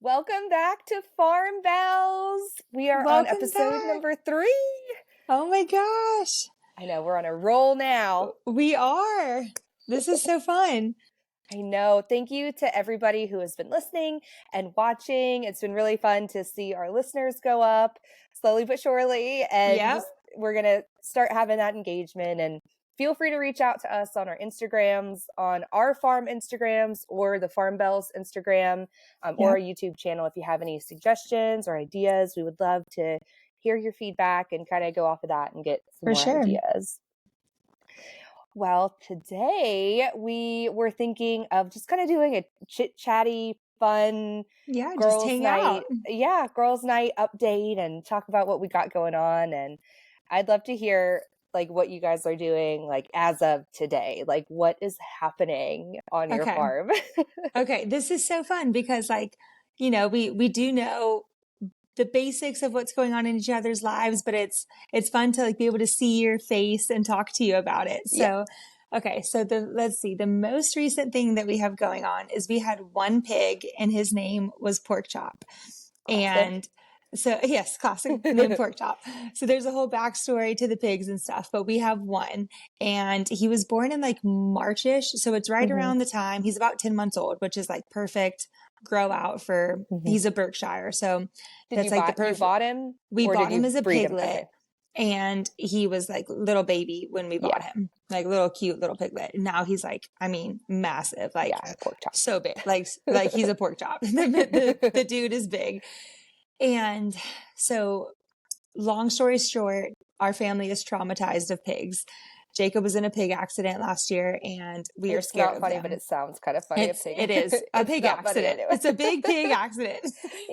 Welcome back to Farm Bells. We are on Welcome episode back. number 3. Oh my gosh. I know, we're on a roll now. We are. This is so fun. I know. Thank you to everybody who has been listening and watching. It's been really fun to see our listeners go up slowly but surely. And Yep. we're going to start having that engagement. And feel free to reach out to us on our Instagrams, on our farm Instagrams or the Farm Bells Instagram, or our YouTube channel. If you have any suggestions or ideas, we would love to hear your feedback and kind of go off of that and get some more ideas. Well, today we were thinking of just kind of doing a chit-chatty, fun girls' night. Out. Yeah, girls' night update and talk about what we got going on. And I'd love to hear like what you guys are doing like as of today. Like what is happening on your farm? Okay, this is so fun because we do know the basics of what's going on in each other's lives, but it's fun to like be able to see your face and talk to you about it. So, okay. So let's see, the most recent thing that we have going on is we had one pig and his name was Pork Chop. Classic. And so yes, classic name Pork Chop. So there's a whole backstory to the pigs and stuff, but we have one and he was born in like Marchish. So it's right around the time he's about 10 months old, which is like perfect grow out for, he's a Berkshire. So that's like the perfect. You bought him? We bought him as a piglet and he was like little baby when we bought him, like little cute little piglet. And now he's like, I mean, massive, like pork chop. So big, like he's a pork chop. The dude is big. And so long story short, our family is traumatized of pigs. Jacob was in a pig accident last year and we are scared of them. It's not funny, but it sounds kind of funny. It is a pig accident. It's a big pig accident.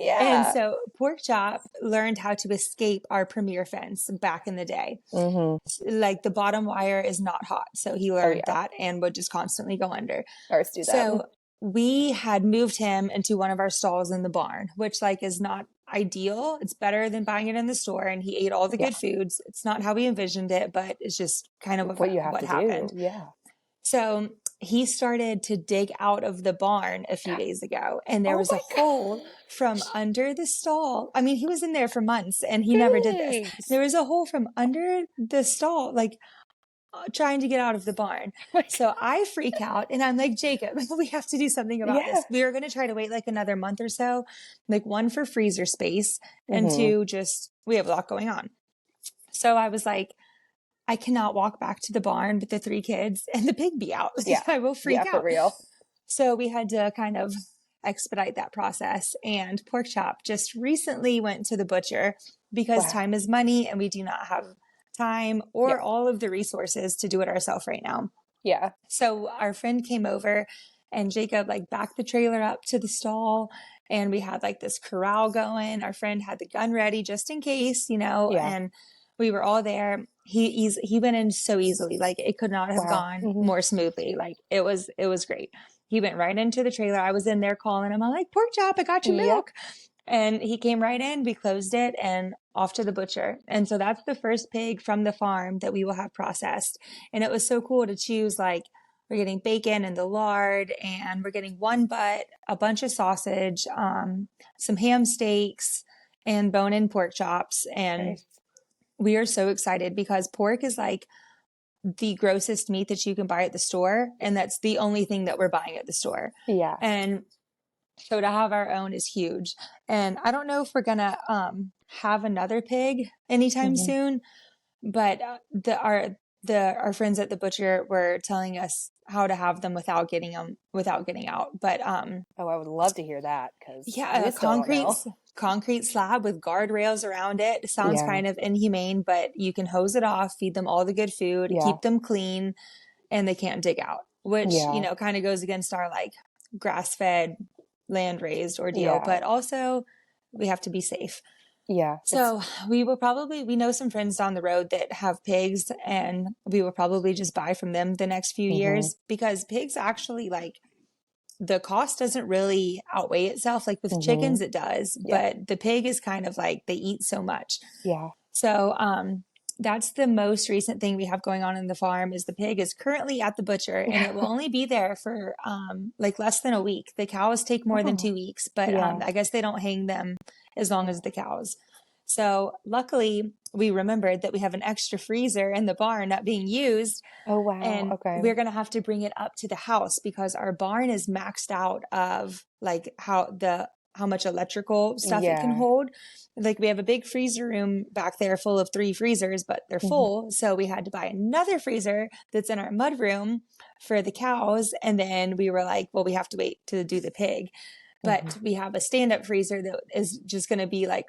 And so Pork Chop learned how to escape our premier fence back in the day. Like the bottom wire is not hot. So he learned that and would just constantly go under. Ours do that. So we had moved him into one of our stalls in the barn, which like is not ideal. It's better than buying it in the store. And he ate all the good foods. It's not how we envisioned it, but it's just kind of what happened. Yeah. So he started to dig out of the barn a few days ago and there was a hole from under the stall. I mean, he was in there for months and he never did this. There was a hole from under the stall, like trying to get out of the barn. So I freak out and I'm like, Jacob, we have to do something about this. We were going to try to wait like another month or so, like one for freezer space and two, just, we have a lot going on. So I was like, I cannot walk back to the barn with the 3 kids and the pig be out. I will freak out. For real. So we had to kind of expedite that process. And Pork Chop just recently went to the butcher because time is money and we do not have time or all of the resources to do it ourselves right now. So our friend came over and Jacob like backed the trailer up to the stall and we had like this corral going. Our friend had the gun ready just in case, and we were all there. He went in so easily. Like it could not have gone more smoothly. Like it was great. He went right into the trailer. I was in there calling him. I'm like, Pork Chop, I got your milk. And he came right in, we closed it and off to the butcher. And so that's the first pig from the farm that we will have processed. And it was so cool to choose, like, we're getting bacon and the lard and we're getting one butt, a bunch of sausage, some ham steaks and bone-in pork chops. And we are so excited because pork is like the grossest meat that you can buy at the store. And that's the only thing that we're buying at the store. And so to have our own is huge. And I don't know if we're going to have another pig anytime soon, but our friends at the butcher were telling us how to have them without getting out. But I would love to hear that because a concrete slab with guardrails around it sounds kind of inhumane, but you can hose it off, feed them all the good food, keep them clean, and they can't dig out, which kind of goes against our like grass-fed land raised ordeal, but also we have to be safe. So we know some friends down the road that have pigs and we will probably just buy from them the next few years because pigs actually like the cost doesn't really outweigh itself. Like with chickens, it does, but the pig is kind of like, they eat so much. So, that's the most recent thing we have going on in the farm is the pig is currently at the butcher and it will only be there for like less than a week. The cows take more than Oh, 2 weeks, but yeah. I guess they don't hang them as long as the cows. So luckily we remembered that we have an extra freezer in the barn not being used, Oh, wow. and Okay. we're going to have to bring it up to the house because our barn is maxed out of like how much electrical stuff it can Yeah. hold. Like we have a big freezer room back there full of 3 freezers, but they're Mhm. full. So we had to buy another freezer that's in our mud room for the cows. And then we were like, well, we have to wait to do the pig. But Mhm. we have a stand-up freezer that is just going to be like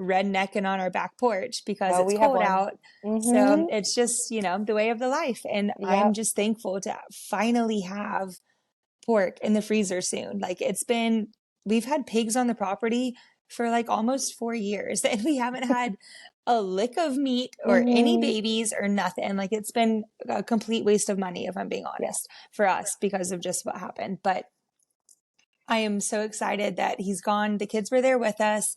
rednecking on our back porch because Oh, it's we have cold one. out. So Mhm. it's just, the way of the life. And I'm Yep. just thankful to finally have pork in the freezer soon. Like we've had pigs on the property for like almost 4 years and we haven't had a lick of meat or any Mhm. babies or nothing. Like it's been a complete waste of money, if I'm being Yeah. honest, for us because of just what happened. But I am so excited that he's gone. The kids were there with us,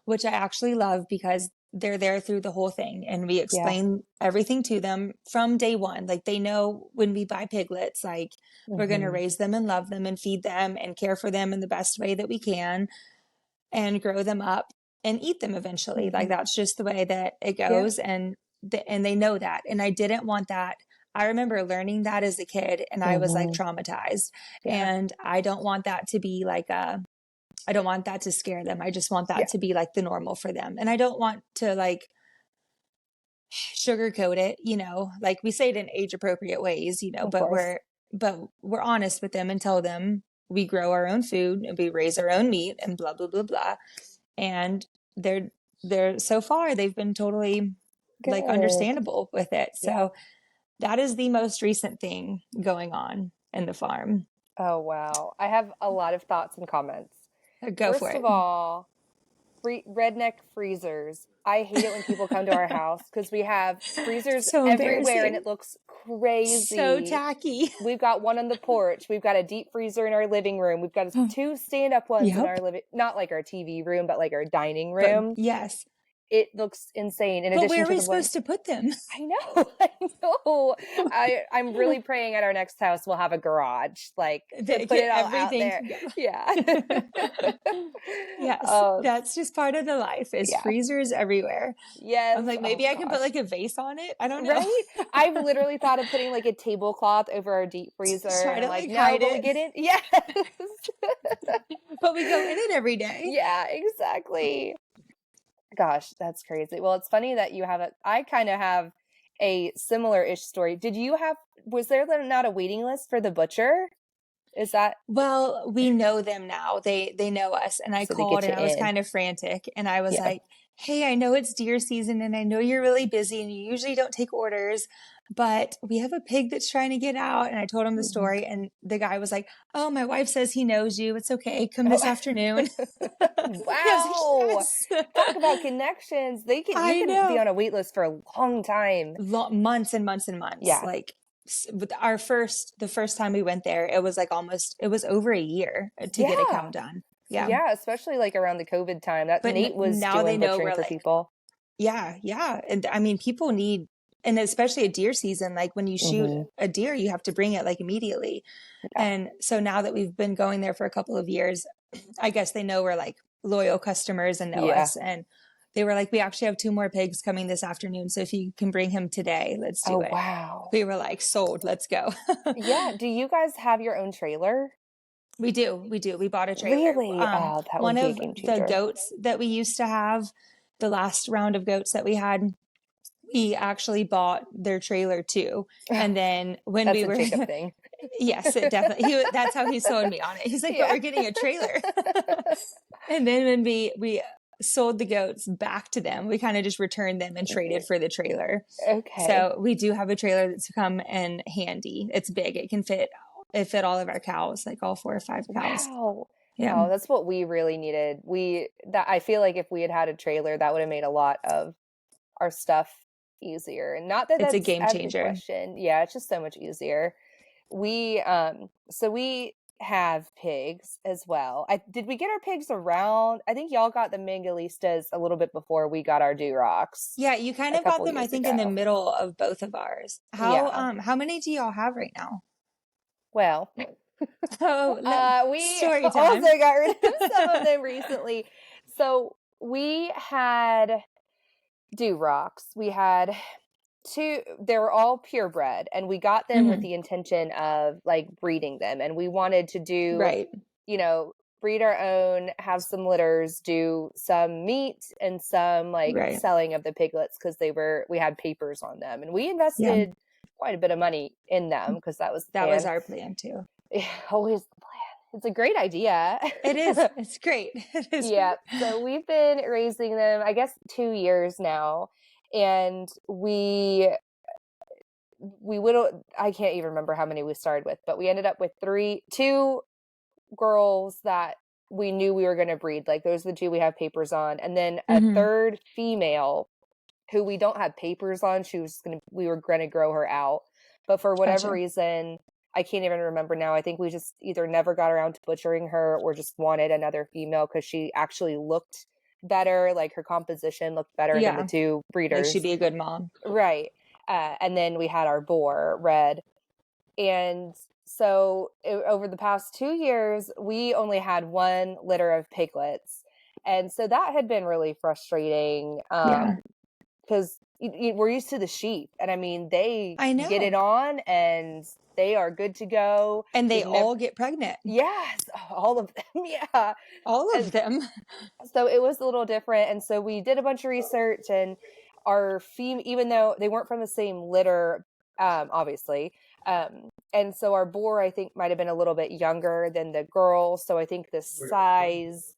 which I actually love because they're there through the whole thing and we Yeah. explain everything to them from day one. Like they know when we buy piglets, like we're going to Mhm. raise them and love them and feed them and care for them in the best way that we can and grow them up and eat them eventually. Like Mhm. that's just the way that it Yeah. goes. And they know that. And I didn't want that. I remember learning that as a kid and I was like Mhm. traumatized, Yeah. and I don't want that to be like I don't want that to scare them. I just want Yeah. that to be like the normal for them. And I don't want to like sugarcoat it, like we say it in age appropriate ways, Of but course. we're honest with them and tell them we grow our own food and we raise our own meat and blah blah blah blah. And they're so far they've been totally like Good. understandable with it. Yeah. So that is the most recent thing going on in the farm. Oh, wow. I have a lot of thoughts and comments. Go for First of it. all, redneck freezers. I hate it when people come to our house because we have freezers So everywhere and embarrassing. it looks So crazy. tacky. We've got one on the porch. We've got a deep freezer in our living room. We've got two stand-up ones in Yep. our living, not like our TV room, but like our dining But room. yes. It looks insane. In But addition where are to we the one, supposed to put them? I know, I know. I'm really praying at our next house we'll have a garage, like to put Get it all out everything there. Yeah. together. Yes, um, that's just part of the life is yeah. freezers everywhere. I'm Yes. like, Oh maybe I can put gosh. like a vase on it. I don't know. Right? I've literally thought of putting like a tablecloth over our deep freezer Try and I'm to like, like no, hide but we it. get it. Yes. But we go in it every day. Yeah, exactly. Gosh, that's crazy. Well, it's funny that you have I kind of have a similar-ish story. Was there not a waiting list for the butcher? Is that Well, we know them now. They know us. And I so they called get you and I was in? kind of frantic and I was Yeah. like, "Hey, I know it's deer season and I know you're really busy and you usually don't take orders, but we have a pig that's trying to get out." And I told him the Mhm. story and the guy was like, "Oh, my wife says he knows you. It's okay. Come this Oh. afternoon." I was Wow. like, Talk about "Yes." connections. You I can be know. on a wait list for a long time. Months and months and months. Yeah. Like with the first time we went there, it was like it was over a year to get a cow Yeah. done. Yeah. Yeah, especially like around the COVID time. That But Nate was now they doing know butchering we're for like, people. yeah, yeah. And I mean, people need, and especially a deer season, like when you shoot Hmm. a deer, you have to bring it like immediately. Yeah. And so now that we've been going there for a couple of years, I guess they know we're like loyal customers and know Yeah. us. And they were like, we actually have 2 more pigs coming this afternoon. So if you can bring him today, let's do Oh, it. wow. We were like, sold, let's go. Yeah. Do you guys have your own trailer? We do. We do. We bought a trailer. Really? Oh, that One would be a of game the changer. goats that we used to have, the last round of goats that we had, we actually bought their trailer too. And then when That's we a were, Jacob thing. yes, it definitely, that's how he sold me on it. He's like, but Yeah. we're getting a trailer. And then when we sold the goats back to them, we kind of just returned them and traded for the trailer. Okay. So we do have a trailer that's come in handy. It's big. It fit all of our cows, like all 4 or 5 cows. Wow. Yeah. Oh, that's what we really needed. I feel like if we had had a trailer, that would have made a lot of our stuff easier. And not that It's a that's game out of the changer. question. Yeah, it's just so much easier. We have pigs as well. Did we get our pigs around? I think y'all got the Mangalistas a little bit before we got our Durocs Yeah, you kind a of got couple them, I years think, in the ago. middle of both of ours. Yeah. How many do y'all have right now? Well, Oh, we story time. also got rid of some of them recently. So we had Durocs. We had two, they were all purebred, and we got them with Hmm. the intention of like breeding them. And we wanted to do, Right. you know, breed our own, have some litters, do some meat and some like Right. selling of the piglets because we had papers on them. And we Yeah. invested quite a bit of money in them because that was the That was plan. our plan too. Yeah, always the plan. It's a great idea. It is. It's great. It is. Yeah. So we've been raising them, I guess, 2 years now. And we whittled, I can't even remember how many we started with, but we ended up with two girls that we knew we were going to breed. Like those are the two we have papers on. And then a Hmm. third female who we don't have papers on. We were going to grow her out. But for whatever Gotcha. reason, I can't even remember now. I think we just either never got around to butchering her or just wanted another female because she actually looked better. Like her composition looked better than the Yeah. two Like she'd breeders. be a good mom. Right. And then we had our boar, Red. And so over the past 2 years, we only had one litter of piglets. And so that had been really frustrating Yeah. because we're used to the sheep. And I mean, they I get it know. on and they are good to go. And they We've never, all get pregnant. yes, all of them. Yeah. All of And them. so it was a little different. And so we did a bunch of research, and even though they weren't from the same litter, obviously, and so our boar, I think, might have been a little bit younger than the girl. So I think the size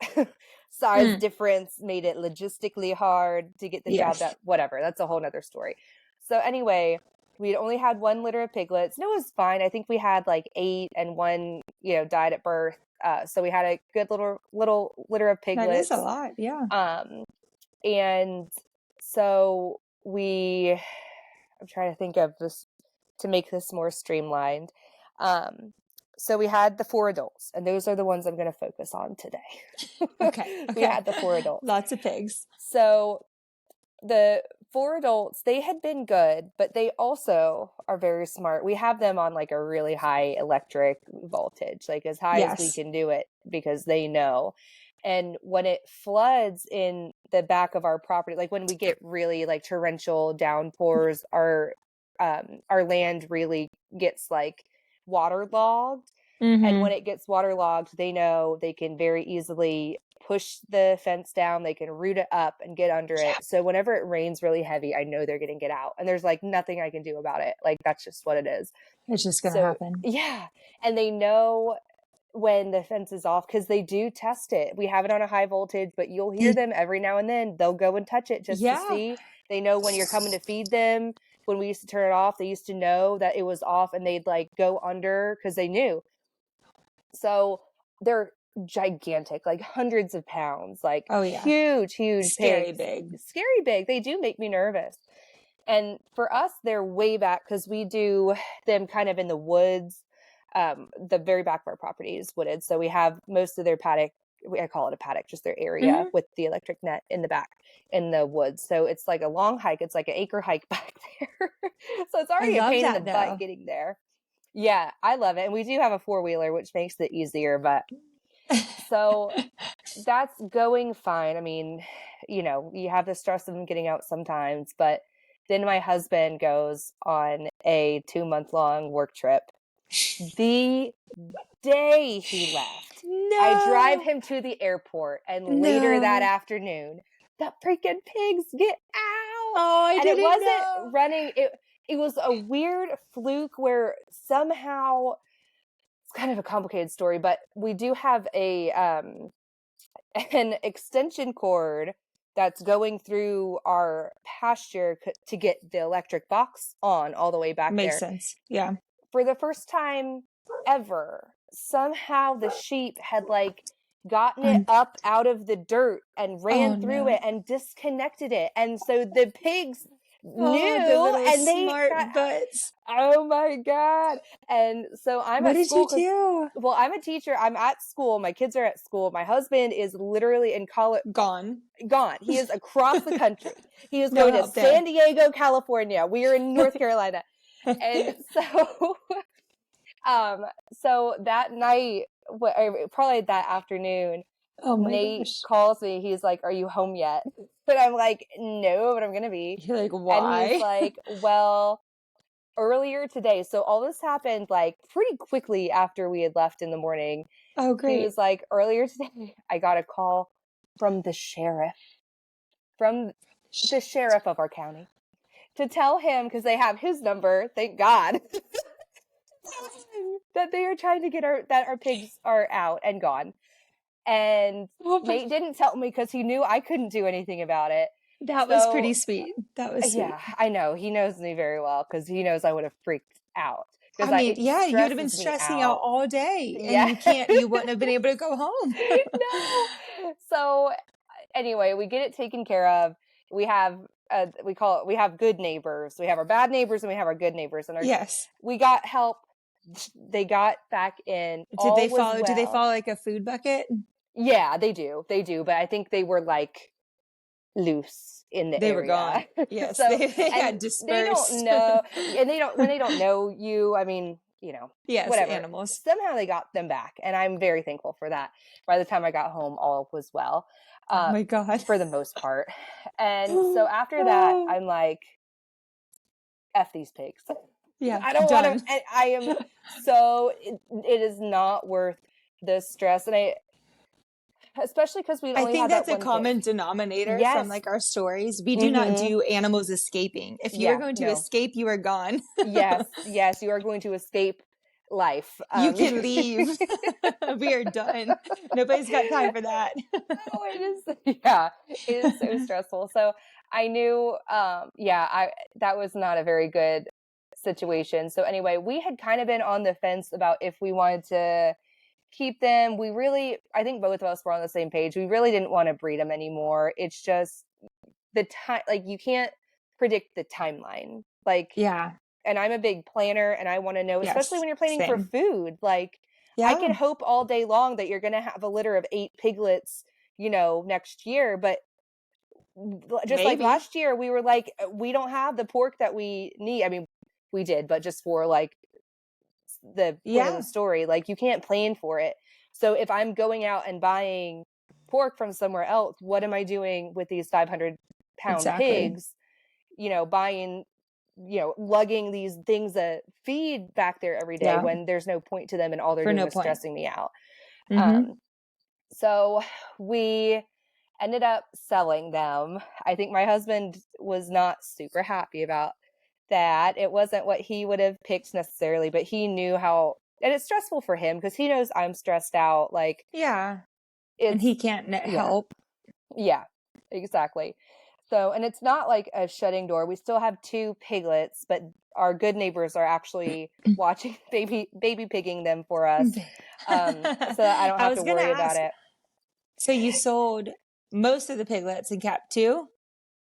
Mm. difference made it logistically hard to get the job Yes. done. Whatever. That's a whole nother story. So anyway, we'd only had one litter of piglets, and it was fine. I think we had like 8, and one, died at birth. So we had a good little litter of That is a piglets. lot. Yeah. And so I'm trying to think of this to make this more streamlined. So we had the 4 adults, and those are the ones I'm going to focus on today. Okay. We Okay. had the 4 adults. Lots of pigs. So the 4 adults, they had been good, but they also are very smart. We have them on like a really high electric voltage, like as high as we Yes. can do it, because they know. And when it floods in the back of our property, like when we get really like torrential downpours, our land really gets like waterlogged. And when Mm-hmm. it gets waterlogged, they know they can very easily push the fence down. They can root it up and get under Yeah. it. So whenever it rains really heavy, I know they're going to get out. And there's like nothing I can do about it. Like that's just what it is. It's just going to So happen. yeah. And they know when the fence is off because they do test it. We have it on a high voltage, but you'll hear They, them every now and then. They'll go and touch it just to yeah. see. They know when you're coming to feed them. When we used to turn it off, they used to know that it was off, and they'd like go under because they knew. So they're gigantic, like hundreds of pounds, like Oh, yeah. huge Scary pigs. big. Scary big. They do make me nervous. And for us, they're way back because we do them kind of in the woods. The very back of our property is wooded. So we have most of their paddock. I call it a paddock, just their area Mm-hmm. with the electric net in the back in the woods. So it's like a long hike. It's like an acre hike back there. So it's I already a love pain in the that butt though. getting there. Yeah, I love it. And we do have a 4-wheeler, which makes it easier. But so that's going fine. I mean, you have the stress of them getting out sometimes. But then my husband goes on a 2-month-long work trip. The day he left, I drive No. him to the airport, and later that No. afternoon, the freaking pigs get out. Oh, I And it didn't wasn't know. running. It was a weird fluke where somehow it's kind of a complicated story, but we do have an extension cord that's going through our pasture to get the electric box on all the way back Makes there. sense. Yeah. For the first time ever, somehow the sheep had like gotten it Un- up out of the dirt and oh ran through no. it and disconnected it. And so the pigs Oh, the knew, little and they got, smart butts. oh my God. And so I'm What at did you school because, do? well, I'm a teacher. I'm at school. My kids are at school. My husband is literally in college, Gone. gone. He is across the country. He is No going to help there. San Diego, California. We are in North Carolina. And so, so that night, probably that afternoon, Oh my Nate gosh. calls me. He's like, "Are you home yet?" But I'm like, "No, but I'm gonna be." You're like, And he's why? like, "Well, earlier today." So all this happened like pretty quickly after we had left in the morning. Oh, He great. was like, "Earlier today, I got a call from the sheriff, from the sheriff of our county, to tell him, because they have his number, thank God, that they are trying to get our pigs are out and gone." And Oh my, Nate didn't tell me because he knew I couldn't do anything about it. that was So pretty sweet. That was sweet. yeah, I know. He knows me very well because he knows I would have freaked out because I mean, it yeah, you would have been stresses me stressing out out. all day and Yeah. you wouldn't have been able to go home. No. So anyway, we get it taken care of. We have we have good neighbors. We have our bad neighbors and we have our good neighbors. And Yes. we got help. They got back in. All was Did they well. follow like a food bucket? Yeah, they do. They do. But I think they were like loose in the They were area. gone. Yes, So, they and got they don't dispersed. know, and when they don't know you, I mean, Yes, whatever. animals. Somehow they got them back, and I'm very thankful for that. By the time I got home, all was well, Oh my God. for the most part. And so after that, Oh, I'm like, F these pigs. yeah, I don't want to, done. I am so, it is not worth the stress. And especially because we I only think had that that's a one pig. common denominator from Yes. like our stories. We do not Mm-hmm. do animals escaping. If you are Yeah, going to no. escape, you are gone. Yes, yes, you are going to escape life. You can leave. We are done. Nobody's got time for that. Oh, it is, yeah, it is so stressful. So I knew, yeah, that was not a very good situation. So anyway, we had kind of been on the fence about if we wanted to keep them. We really, I think both of us were on the same page. We really didn't want to breed them anymore. It's just the time, like you can't predict the timeline. Like, Yeah. and I'm a big planner and I want to know, especially Yes. when you're planning for Same. food, like I can Yeah. hope all day long that you're going to have a litter of 8 piglets, next year. But just like Maybe. last year, we were like, we don't have the pork that we need. I mean, we did, but just for like the point of the Yeah. story, like you can't plan for it. So if I'm going out and buying pork from somewhere else, what am I doing with these 500-pound Exactly. pigs? Buying, lugging these things that feed back there every day Yeah. when there's no point to them and all they're For doing no is point. stressing me out. Mm-hmm. So we ended up selling them. I think my husband was not super happy about that. It wasn't what he would have picked necessarily, but he knew how, and it's stressful for him because he knows I'm stressed out. Like Yeah. And it's, he can't yeah, help. yeah, exactly. So, and it's not like a shutting door. We still have 2 piglets, but our good neighbors are actually watching baby pigging them for us, so that I don't I have was to gonna worry about ask. it. So you sold most of the piglets and kept two?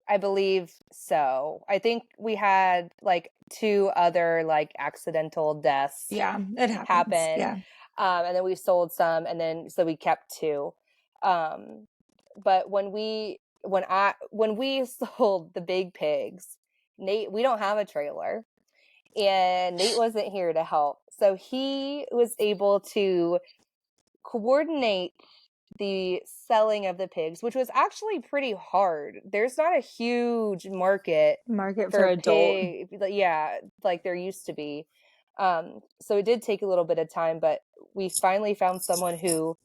I believe so. I think we had like 2 other like accidental deaths Yeah, it happens. happen, Yeah. and then we sold some, and then so we kept 2. Um, but when we sold the big pigs, Nate, we don't have a trailer, and Nate wasn't here to help. So he was able to coordinate the selling of the pigs, which was actually pretty hard. There's not a huge market Market for for adult. pig, yeah, like there used to be. So it did take a little bit of time, but we finally found someone who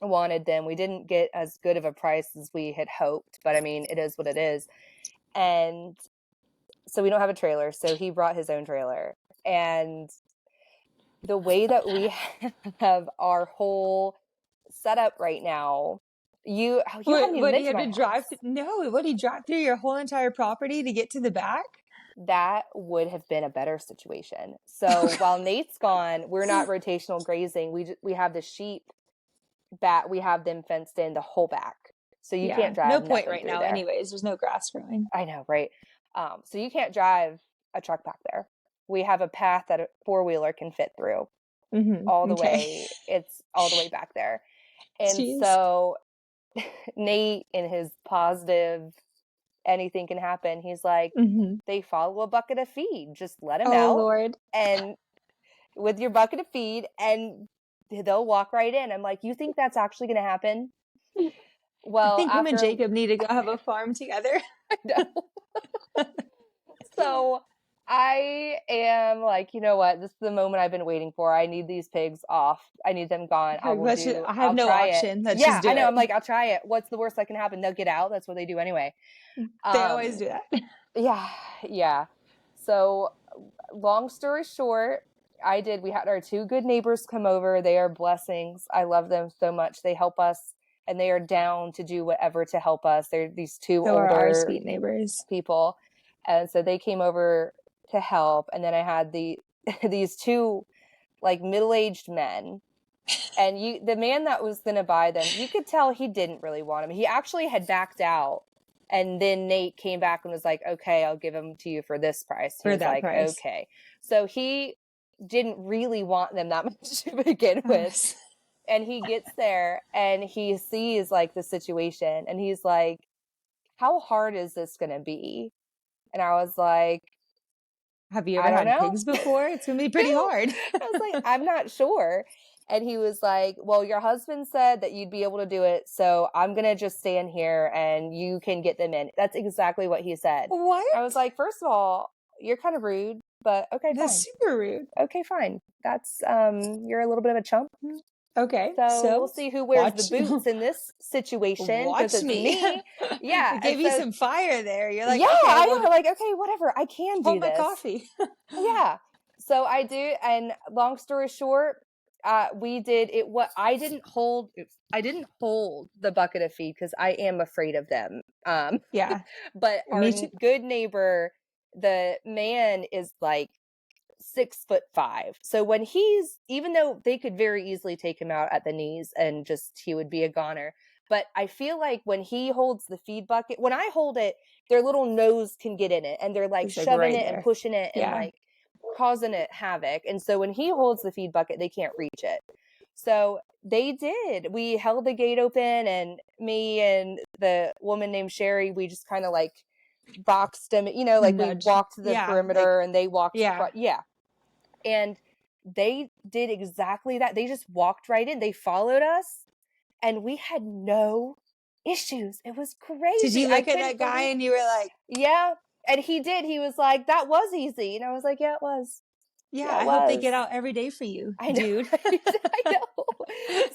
wanted them. We didn't get as good of a price as we had hoped, but I mean, it is what it is. And so we don't have a trailer, so he brought his own trailer. And the way that we have our whole setup right now, you haven't even What do been you to have my to drive? house. No, what do you drive through your whole entire property to get to the back? That would have been a better situation. So while Nate's gone, we're not rotational grazing. We have the sheep back. We have them fenced in the whole back, so you Yeah, can't no drive point nothing right through now there. anyways. There's no grass growing. I know, right? So you can't drive a truck back there. We have a path that a four-wheeler can fit through all the Okay. way. It's all the way back there. And Jeez. so Nate, in his positive, anything can happen, he's like, Hmm. they follow a bucket of feed. Just let them Oh, out Lord. and with your bucket of feed and they'll walk right in. I'm like, you think that's actually going to happen? I Well, think him and after Jacob need to go have a farm together. I know. So I am like, you know what? This is the moment I've been waiting for. I need these pigs off. I need them gone. Like, I have I'll no try it. option. Let's Yeah, just do I know. it. I'm like, I'll try it. What's the worst that can happen? They'll get out. That's what they do anyway. They always Um, do that. yeah, yeah. So long story short, we had our two good neighbors come over. They are blessings. I love them so much. They help us and they are down to do whatever to help us. They're these two So are our older sweet neighbors. people. And so they came over to help. And then I had these two like middle-aged men. And the man that was going to buy them, you could tell he didn't really want them. He actually had backed out. And then Nate came back and was like, okay, I'll give them to you for this price. He For was that like, price. okay. So he didn't really want them that much to begin Oh, with. And he gets there and he sees like the situation and he's like, how hard is this going to be? And I was like, have you I ever don't had know. pigs before? It's going to be pretty hard. I was like, I'm not sure. And he was like, well, your husband said that you'd be able to do it. So I'm going to just stand here and you can get them in. That's exactly what he said. What? I was like, first of all, you're kind of rude, but okay, That's fine. super rude. Okay, fine. That's, you're a little bit of a chump. Okay, So we'll so see who wears the watch boots in this situation because watch it's me. me. Yeah. It And gave you so, some fire there. You're like, yeah, okay, I well, know. Like, okay, whatever. I can do hold my this. coffee. Yeah. So I do. And long story short, we did it. What I didn't hold, I didn't hold the bucket of feed because I am afraid of them. Yeah, But our me too. good neighbor, the man is like 6'5". So when even though they could very easily take him out at the knees and just, he would be a goner. But I feel like when he holds the feed bucket, when I hold it, their little nose can get in it and they're like It's like shoving right it and there. pushing it and Yeah. like causing it havoc. And so when he holds the feed bucket, they can't reach it. So they did. We held the gate open and me and the woman named Sherry, we just kind of like boxed them, like we Nudge. walked the Yeah, like, perimeter and they walked yeah. yeah. And they did exactly that. They just walked right in. They followed us and we had no issues. It was Did crazy. you I look at that couldn't guy believe. and you were like, Yeah. And he did. He was like, that was easy. And I was like, yeah, it was. yeah, Yeah, it I hope they was. get out every day for you, I know. dude. I know.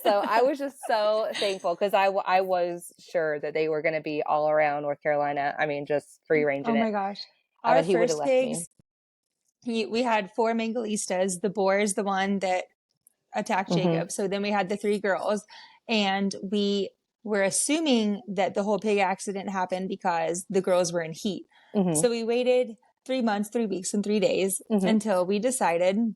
So I was just so thankful because I was sure that they were going to be all around North Carolina. I mean, just free ranging Oh it. my gosh. Our And he would have first left me. pigs, we had 4 Mangalistas. The boar is the one that attacked Mm-hmm. Jacob. So then we had the 3 girls, and we were assuming that the whole pig accident happened because the girls were in heat. Mm-hmm. So we waited 3 months, 3 weeks, and 3 days until we decided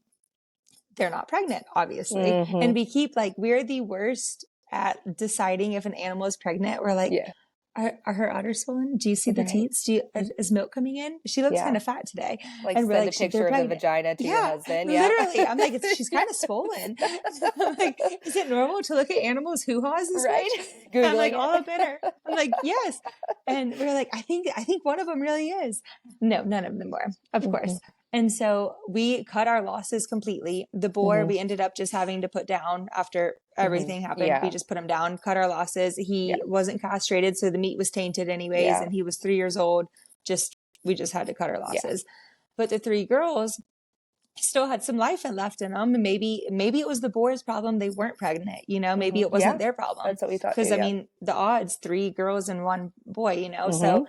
they're not pregnant, obviously. Mm-hmm. And we keep we're the worst at deciding if an animal is pregnant. We're like, Yeah. Are her udders swollen? Do you see the Right. teets? Is milk coming in? She looks Yeah. kind of fat today. Like And we're send like, a they're picture of the pregnant. vagina to your Yeah, husband. Yeah. literally. I'm like, she's kind of swollen. I'm like, is it normal to look at animals' hoo-haws this Right. much? Googling I'm like it. all up in her. I'm like, yes. And we're like, I think one of them really is. No, none of them were, of course. And so we cut our losses completely. The boar, we ended up just having to put down after everything happened. Yeah. We just put him down, cut our losses. He wasn't castrated, so the meat was tainted anyways. Yeah. And he was 3 years old. We just had to cut our losses. But the 3 girls still had some life left in them. And maybe it was the boar's problem. They weren't pregnant, maybe it wasn't their problem. That's what we thought Because too, I mean, the odds, 3 girls and 1 boy, so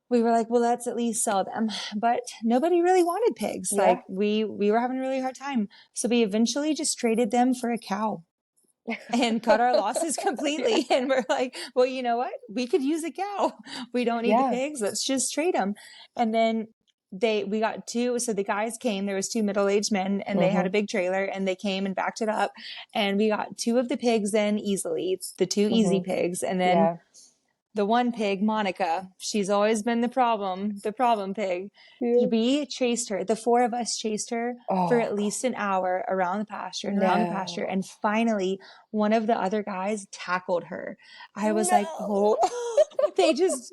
we were like, well, let's at least sell them. But nobody really wanted pigs. Yeah. Like we were having a really hard time. So we eventually just traded them for a cow and cut our losses completely. And we're like, well, you know what? We could use a cow. We don't need the pigs. Let's just trade them. And then we got 2. So the guys came, there was 2 middle-aged men and they had a big trailer and they came and backed it up. And we got 2 of the pigs in easily. It's the 2 easy pigs. And then the one pig, Monica, she's always been the problem pig. Yeah. We chased her. The four of us chased her for Oh, at least an hour around the pasture and around the pasture. no. And finally, one of the other guys tackled her. I was like, No. oh, they jumped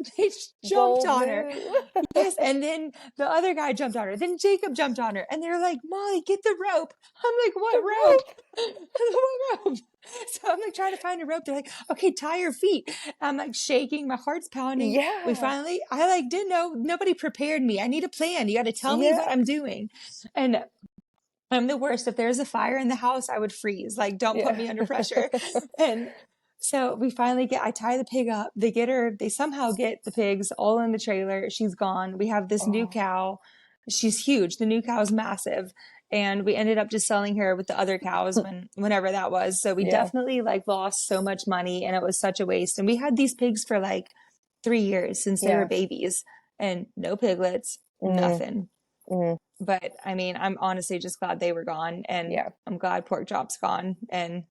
Bold on her. move. Yes. And then the other guy jumped on her. Then Jacob jumped on her. And they're like, Molly, get the rope. I'm like, what The rope? rope. What rope? So I'm like trying to find a rope. They're like, okay, tie your feet. I'm like shaking. My heart's pounding. Yeah. I like didn't know. Nobody prepared me. I need a plan. You got to tell me what Yeah. I'm doing. And I'm the worst. If there's a fire in the house, I would freeze. Like, don't put Yeah. me under pressure. And so we finally I tie the pig up. They somehow get the pigs all in the trailer. She's gone. We have this new Oh, cow. She's huge. The new cow's massive. And we ended up just selling her with the other cows whenever that was. So we yeah. definitely like lost so much money and it was such a waste. And we had these pigs for like 3 years since they were Yeah. babies and no piglets, Mm-hmm. nothing. Mm-hmm. But I mean, I'm honestly just glad they were gone and Yeah. I'm glad pork chop's gone and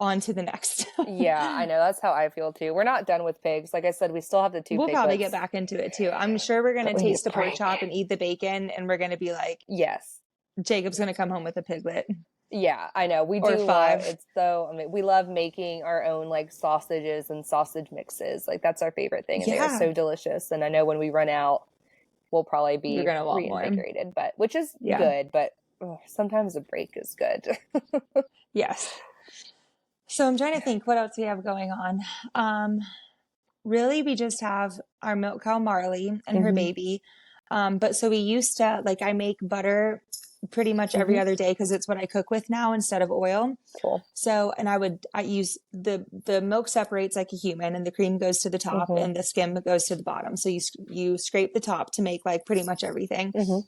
on to the next. Yeah, I know. That's how I feel too. We're not done with pigs. Like I said, we still have the two We'll probably get piglets, back into it too. I'm sure we're going but to we need taste a the pork break. chop and eat the bacon and we're going to be like, Yes. Jacob's going to come home with a piglet Yeah, I know. We or do love 5. it's so, I mean, we love making our own like sausages and sausage mixes. Like that's our favorite thing and they are Yeah, so delicious. And I know when we run out, we'll probably you're be going to want more. reinvigorated, but which is Yeah. good, but sometimes a break is good. Yes. So I'm trying to think what else we have going on. Really, we just have our milk cow Marley and her Mm-hmm. baby. But so we used to like I make butter pretty much every Mm-hmm. other day because it's what I cook with now instead of oil. Cool. So, and I use the milk separates like a human and the cream goes to the top Mm-hmm. and the skim goes to the bottom. So you scrape the top to make like pretty much everything. Mm-hmm.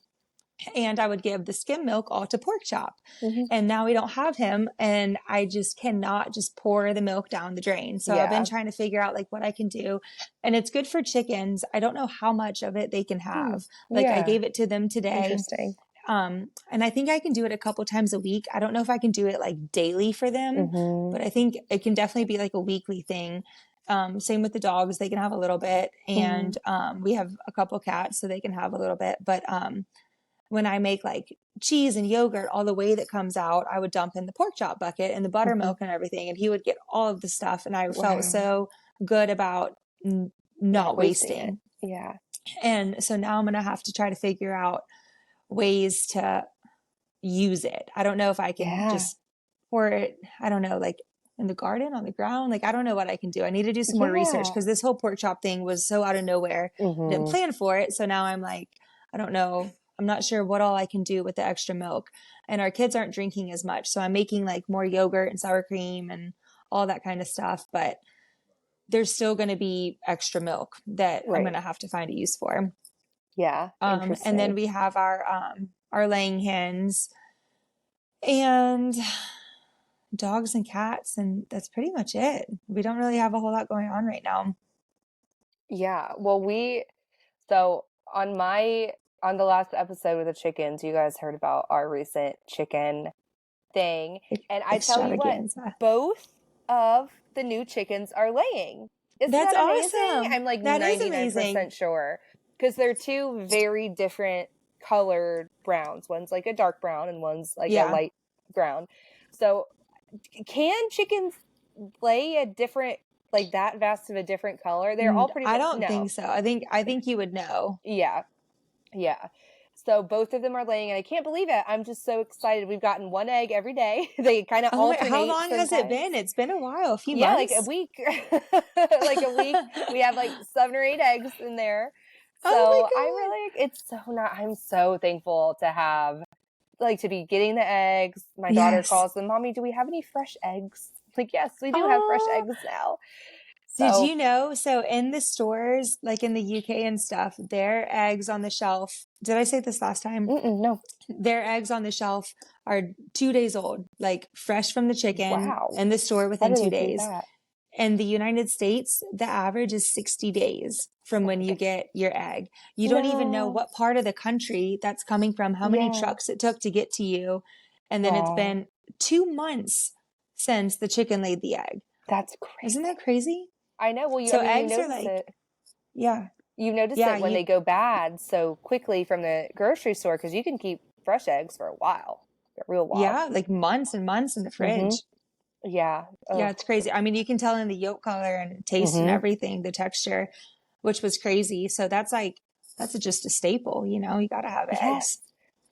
And I would give the skim milk all to pork chop. Mm-hmm. And now we don't have him and I just cannot just pour the milk down the drain. So I've been Yeah. trying to figure out like what I can do. And it's good for chickens. I don't know how much of it they can have. Like I Yeah. gave it to them today. Interesting. And I think I can do it a couple times a week. I don't know if I can do it like daily for them, Mm-hmm. but I think it can definitely be like a weekly thing. Same with the dogs. They can have a little bit. And we have a couple cats, so they can have a little bit. But when I make like cheese and yogurt, all the whey that comes out, I would dump in the pork chop bucket and the buttermilk and everything. And he would get all of the stuff. And I felt Wow. so good about not Not wasting wasting. it. Yeah. And so now I'm going to have to try to figure out ways to use it. I don't know if I can just pour it, I don't know, like in the garden, on the ground. Like, I don't know what I can do. I need to do some more research because this whole pork chop thing was so out of nowhere. Didn't plan for it. So now I'm like, I don't know. I'm not sure what all I can do with the extra milk. And our kids aren't drinking as much. So I'm making like more yogurt and sour cream and all that kind of stuff. But there's still going to be extra milk that I'm going to have to find a use for. Yeah. And then we have our laying hens and dogs and cats. And that's pretty much it. We don't really have a whole lot going on right now. Yeah. Well, so on the last episode with the chickens, you guys heard about our recent chicken thing. And I tell you what, both of the new chickens are laying. Isn't that amazing? Awesome. I'm like that 99% sure. Because they're two very different colored browns. One's like a dark brown and one's like a light brown. So can chickens lay a different, like that vast of a different color? They're all pretty. I don't think so. I think you would know. Yeah. Yeah. So both of them are laying, and I can't believe it. I'm just so excited. We've gotten one egg every day. They kind of alternate. How long has it been? It's been a while, a few months. Yeah, like a week. Like a week. We have like 7 or 8 eggs in there. So I'm so thankful to have, like, to be getting the eggs. My daughter calls them, Mommy, do we have any fresh eggs? Like, yes, we do have fresh eggs now. So, did you know? So in the stores, like in the UK and stuff, their eggs on the shelf. Did I say this last time? No. Their eggs on the shelf are 2 days old, like fresh from the chicken in the store within 2 days. In the United States, the average is 60 days from when you get your egg. You don't even know what part of the country that's coming from, how many trucks it took to get to you. And then it's been 2 months since the chicken laid the egg. That's crazy. Isn't that crazy? I know. Well, So you eggs are notice like, it. yeah, You notice yeah, it when you, they go bad so quickly from the grocery store because you can keep fresh eggs for a while. They're real wild. yeah, like months and months in the Mm-hmm. fridge. Yeah. Yeah, Oh. it's crazy. I mean, you can tell in the yolk color and taste and Mm-hmm. everything, the texture, which was crazy. So that's like, that's just a staple, you know, you got to have Yes. eggs.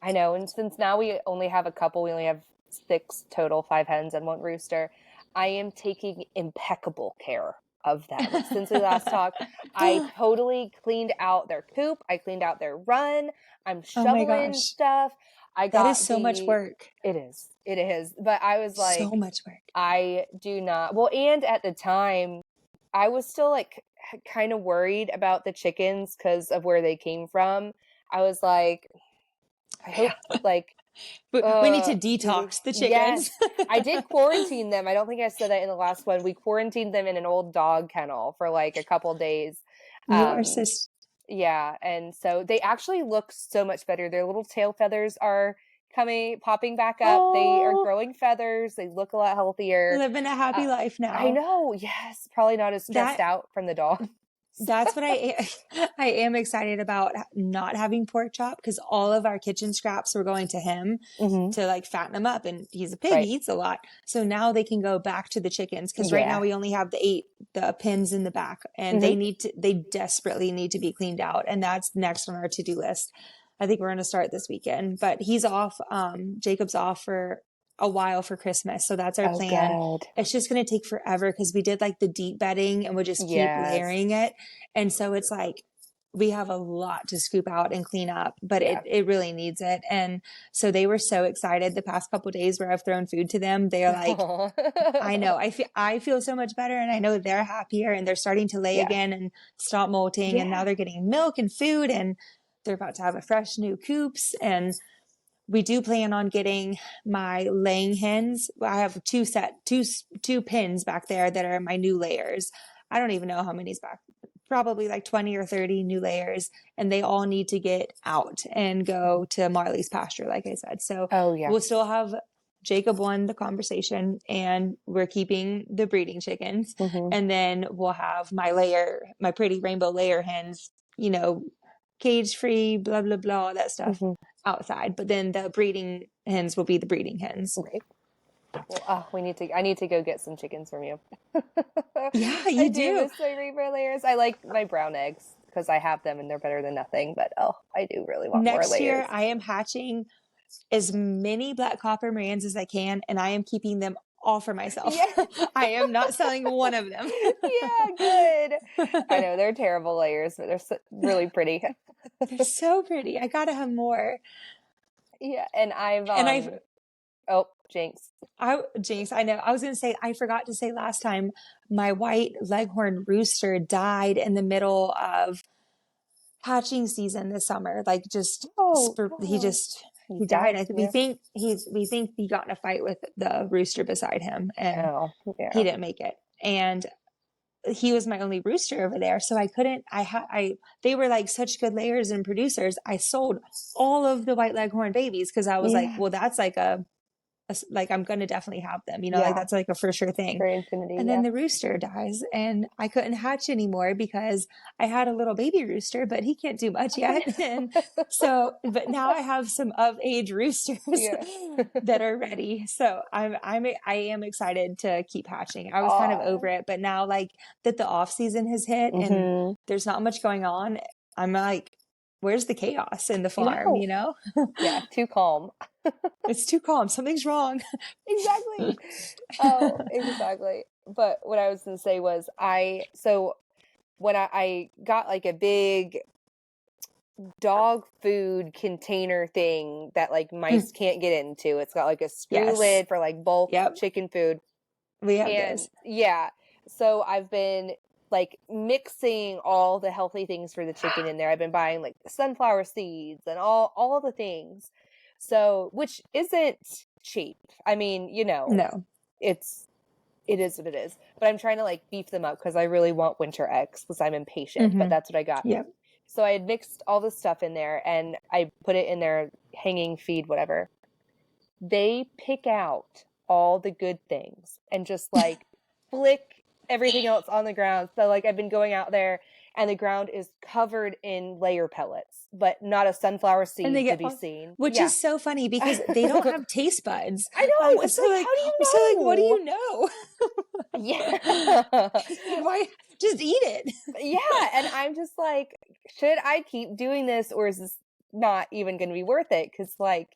I know. And since now we only have a couple, we only have 6 total, 5 hens and 1 rooster. I am taking impeccable care of them. Since we last talked, I totally cleaned out their coop. I cleaned out their run. I'm Oh my shoveling gosh. stuff. I That is got so much work. it is. It is. But I was So like, much work. I do not. Well, and at the time, I was still like kind of worried about the chickens because of where they came from. I was like, I hope like We need to do detox the chickens. yes. I did quarantine them. I don't think I said that in the last one. We quarantined them in an old dog kennel for like a couple days. You are Um sis. yeah, and so they actually look so much better. Their little tail feathers are popping back up. They are Oh, growing feathers. They look a lot healthier. living a happy Uh, life I now. know. Yes, probably not as stressed That out from the dog. That's what I am excited about not having pork chop because all of our kitchen scraps were going to him Hmm. to like fatten him up, and he's a pig, Right. he eats a lot. So now they can go back to the chickens because right now Yeah. we only have the pins in the back, and Hmm. they desperately need to be cleaned out, and that's next on our to-do list. I think we're going to start this weekend, but he's off. Jacob's off for a while for Christmas, so that's our Oh, plan. good. It's just going to take forever because we did like the deep bedding and we just keep Yes. layering it. And so it's like we have a lot to scoop out and clean up, but Yeah. it really needs it. And so they were so excited the past couple of days where I've thrown food to them. They're like, I know, I feel so much better, and I know they're happier and they're starting to lay Yeah. again and stop molting. And now Yeah. they're getting milk and food, and they're about to have a fresh new coops. And we do plan on getting my laying hens. I have two pins back there that are my new layers. I don't even know how many's back. Probably like 20 or 30 new layers, and they all need to get out and go to Marley's pasture, like I said. So Oh, yeah. we'll still have Jacob won the conversation, and we're keeping the breeding chickens. Hmm. And then we'll have my pretty rainbow layer hens, you know, cage free, blah, blah, blah, all that stuff Hmm. outside. But then the breeding hens will be the breeding hens. Right. Well, I need to go get some chickens from you. Yeah, I you do do. miss my rainbow layers. I like my brown eggs because I have them and they're better than nothing. But oh, I do really want more Next year, layers. I am hatching as many black copper Marans as I can, and I am keeping them all for myself. Yeah. I am not selling one of them. Yeah, good. I know they're terrible layers, but they're really pretty. They're so pretty. I gotta have more. Yeah, and And I've, oh, Jinx. Jinx, I know. I was gonna say, I forgot to say last time, my white leghorn rooster died in the middle of hatching season this summer. Like Oh, oh, he he's died. dead. We Yeah. think he got in a fight with the rooster beside him, and Oh, he yeah. didn't make it. And he was my only rooster over there, so I couldn't. They were like such good layers and producers. I sold all of the white leghorn babies because I was like, Yeah. well, that's like I'm gonna definitely have them, like Yeah. that's like a for sure thing. For infinity. And then Yeah. the rooster dies, and I couldn't hatch anymore because I had a little baby rooster, but he can't do much yet. And so, but now I have some of age roosters Yeah. that are ready. So I am excited to keep hatching. I was kind of over Oh. it, but now like that the off season has hit and Hmm. there's not much going on, I'm like, where's the chaos in the I farm? know. Yeah. Too calm. It's too calm. Something's wrong. Exactly. Oh, exactly. But what I was going to say was so when I got like a big dog food container thing that like mice can't get into. It's got like a screw Yes. lid for like bulk Yep. chicken food. We have And those. yeah, so I've been like mixing all the healthy things for the chicken in there. I've been buying like sunflower seeds and all the things. So, which isn't cheap. I mean, No. it is what it is. But I'm trying to like beef them up because I really want winter eggs because I'm impatient. But Mm-hmm. that's what I got. Yep. So I had mixed all the stuff in there and I put it in their hanging feed, whatever. They pick out all the good things and just like flick everything else on the ground. So like I've been going out there and the ground is covered in layer pellets, but not a sunflower And they seed to get, be seen. which Yeah. is so funny because they don't have taste buds. I know. It's So like, like, how do so like, what do you you know? know? Yeah. Why just eat it? Yeah. And I'm just like, should I keep doing this or is this not even going to be worth it? Because like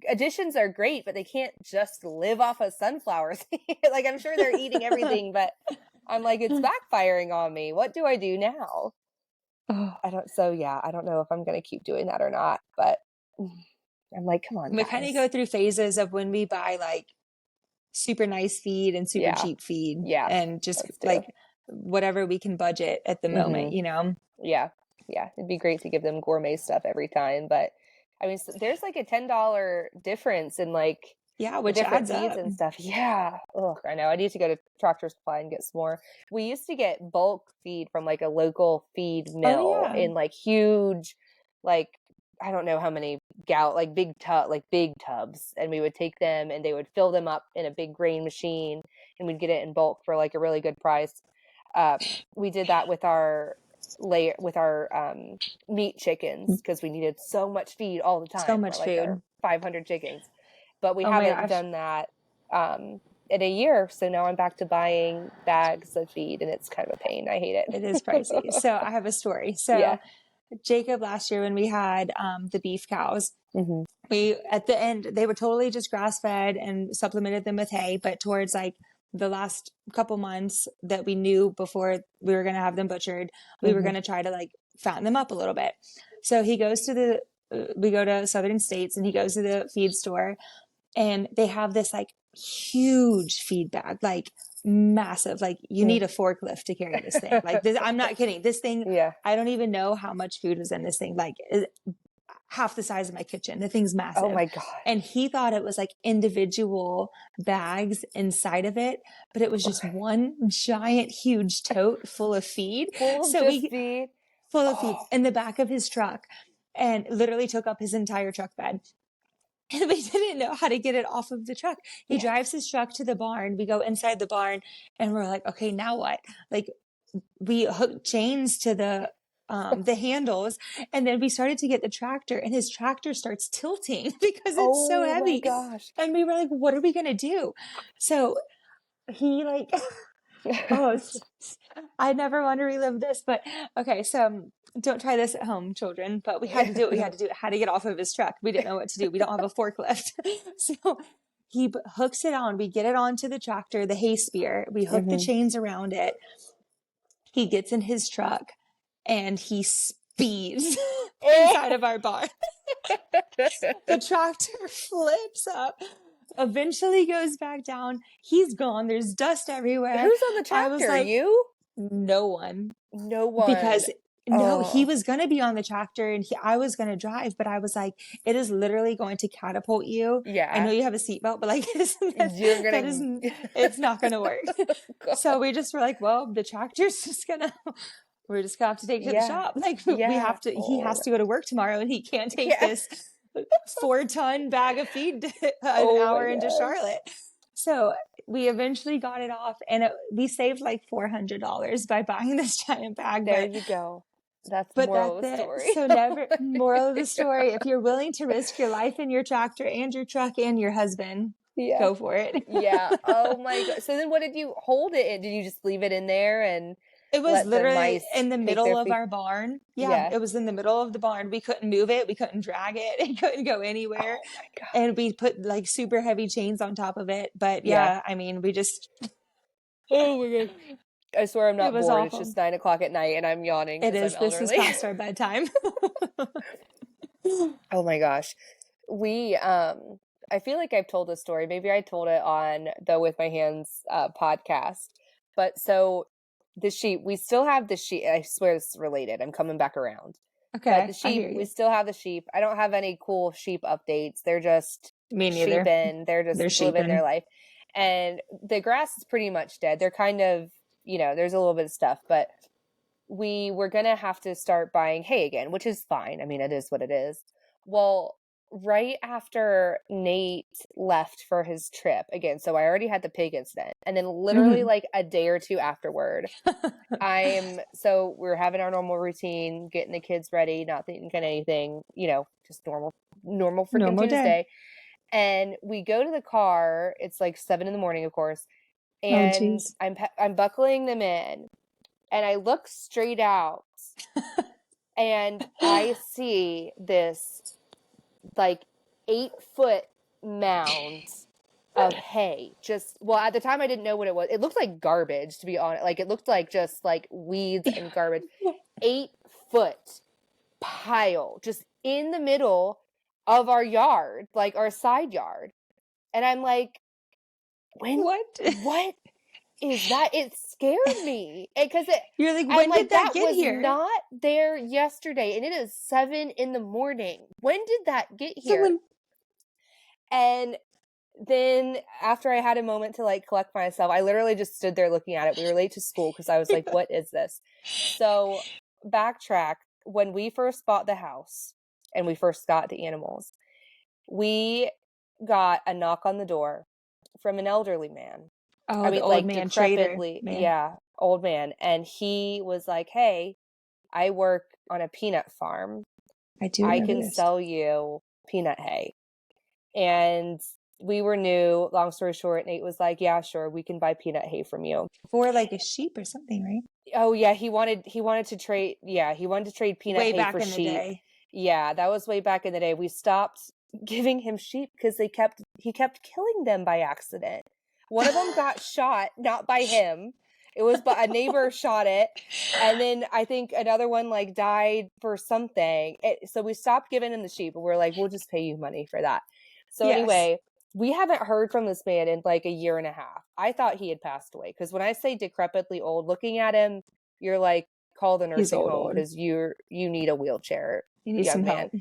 additions are great, but they can't just live off of sunflowers. Like I'm sure they're eating everything, but I'm like, it's backfiring on me. What do I do now? Oh, I don't know if I'm going to keep doing that or not, but I'm like, come on, we kind of go guys. through phases of when we buy like super nice feed and super Yeah. cheap feed Yeah. and just Us too. like whatever we can budget at the moment, Hmm. you know? Yeah. Yeah. It'd be great to give them gourmet stuff every time, but I mean, there's like a $10 difference in like Yeah, the which different adds feeds up. and stuff. Yeah. Ugh, I know. I need to go to Tractor Supply and get some more. We used to get bulk feed from like a local feed Oh mill yeah. in like huge, like, I don't know how many like like big tubs. And we would take them and they would fill them up in a big grain machine and we'd get it in bulk for like a really good price. We did that with our meat chickens because we needed so much feed all the So time for much like our food. 500 chickens, but we Oh my haven't gosh. done that in a year, so now I'm back to buying bags of feed and it's kind of a pain. I hate It is it. pricey. So I have a story. Yeah. So Jacob last year when we had the beef cows, Hmm. we at the end they were totally just grass fed and supplemented them with hay, but towards like the last couple months that we knew before we were going to have them butchered, we were Hmm. going to try to like fatten them up a little bit. So he goes to the we go to Southern States and he goes to the feed store and they have this like huge feed bag, like massive, like you need a forklift to carry this thing. Like this, I'm not kidding. This thing, Yeah. I don't even know how much food was in this thing. Like half the size of my kitchen. The thing's Oh massive. my God. And he thought it was like individual bags inside of it, but it was just one giant, huge tote full of feed. Full of So just we feed. full of feed Oh, in the back of his truck and literally took up his entire truck bed. And we didn't know how to get it off of the truck. He yeah. drives his truck to the barn. We go inside the barn and we're like, okay, now what? Like we hooked chains to the handles and then we started to get the tractor and his tractor starts tilting because it's so Oh my heavy. gosh. And we were like, what are we going to do? So he like, oh, I never want to relive this, but okay. So don't try this at home, children, but we had to do it. We had to do it. How to get off of his truck. We didn't know what to do. We don't have a forklift. So he hooks it on. We get it onto the tractor, the hay spear. We hook the Hmm. chains around it. He gets in his truck and he speeds inside of our barn. The tractor flips up, eventually goes back down. He's gone. There's dust everywhere. Who's on the I was tractor? like, You? no one. No one. Because no, he Oh, was going to be on the tractor and I was going to drive, but I was like, it is literally going to catapult you. I know yeah. you have a seatbelt, but like, You're that is, gonna. it's not going to work. God. So we just were like, well, the tractor's just gonna, we're just gonna have to take it to the Yeah. shop. Like we Yeah. have to, he has Oh. to go to work tomorrow and he can't take Yeah. this 4-ton bag of feed an Oh my hour into gosh. Charlotte. So we eventually got it off and we saved like $400 by buying this giant bag. There you go. That's the But moral that's of the it. story. So never, moral of the story, if you're willing to risk your life and your tractor and your truck and your husband, Yeah. go for it. Yeah. Oh my God. So then what did you hold it in? Did you just leave it in there and It was let the literally mice in the take middle their of feed? our barn. Yeah, Yeah. it was in the middle of the barn. We couldn't move it. We couldn't drag it. It couldn't go anywhere. Oh my God. And we put like super heavy chains on top of it. But Yeah. yeah, I mean, we just, Oh my God. I swear I'm it not was bored. It's awful. just 9 o'clock at night and I'm yawning It because I'm is. This is elderly. past our bedtime. Oh my gosh. We I feel like I've told this story. Maybe I told it on the With My Hands podcast. But so the sheep, we still have the sheep. I swear this is related. I'm coming back around. But the Okay, I sheep, hear we you. still have the sheep. I don't have any cool sheep updates. They're just Me neither. sheeping. They're just They're living their sheeping. life. And the grass is pretty much dead. They're kind of, there's a little bit of stuff, but we were going to have to start buying hay again, which is fine. I mean, it is what it is. Well, right after Nate left for his trip again, so I already had the pig incident, and then literally Mhm. like a day or two afterward, we're having our normal routine, getting the kids ready, not thinking anything, just normal freaking Normal day. Tuesday. And we go to the car. It's like 7 in the morning, of course, Oh, and geez. I'm buckling them in, and I look straight out, and I see this like 8 foot mound of hay. Just, well, at the time I didn't know what it was. It looked like garbage, to be honest. Like it looked like just like weeds and garbage. 8 foot pile just in the middle of our yard, like our side yard. And I'm like, What? what is that? It scared me because You're like, I'm when did like, that that get was here? not there yesterday, and it is 7 in the morning. When did that get here? Someone, And then after I had a moment to like collect myself, I literally just stood there looking at it. We were late to school because I was like, what is this? So backtrack, when we first bought the house and we first got the animals, we got a knock on the door from an elderly man. I oh, the mean, old like man trader, decrepitly, man. yeah, old man. And he was like, hey, I work on a peanut farm. I do I remember can this. sell you peanut hay. And we were new. Long story short, Nate was like, yeah, sure, we can buy peanut hay from you. For like a sheep or something, right? Oh yeah, he wanted to trade, yeah, he wanted to trade peanut Way hay for back in the sheep. day. Yeah, that was way back in the day. We stopped giving him sheep because he kept killing them by accident. One of them got shot, not by him. It was by a neighbor shot it. And then I think another one like died for something. So we stopped giving him the sheep, and we're like, we'll just pay you money for that. So Yes, anyway, we haven't heard from this man in like a year and a half. I thought he had passed away because when I say decrepitly old, looking at him, you're like, call the he's nursing old, home old. because you need a wheelchair, He needs young some man. help.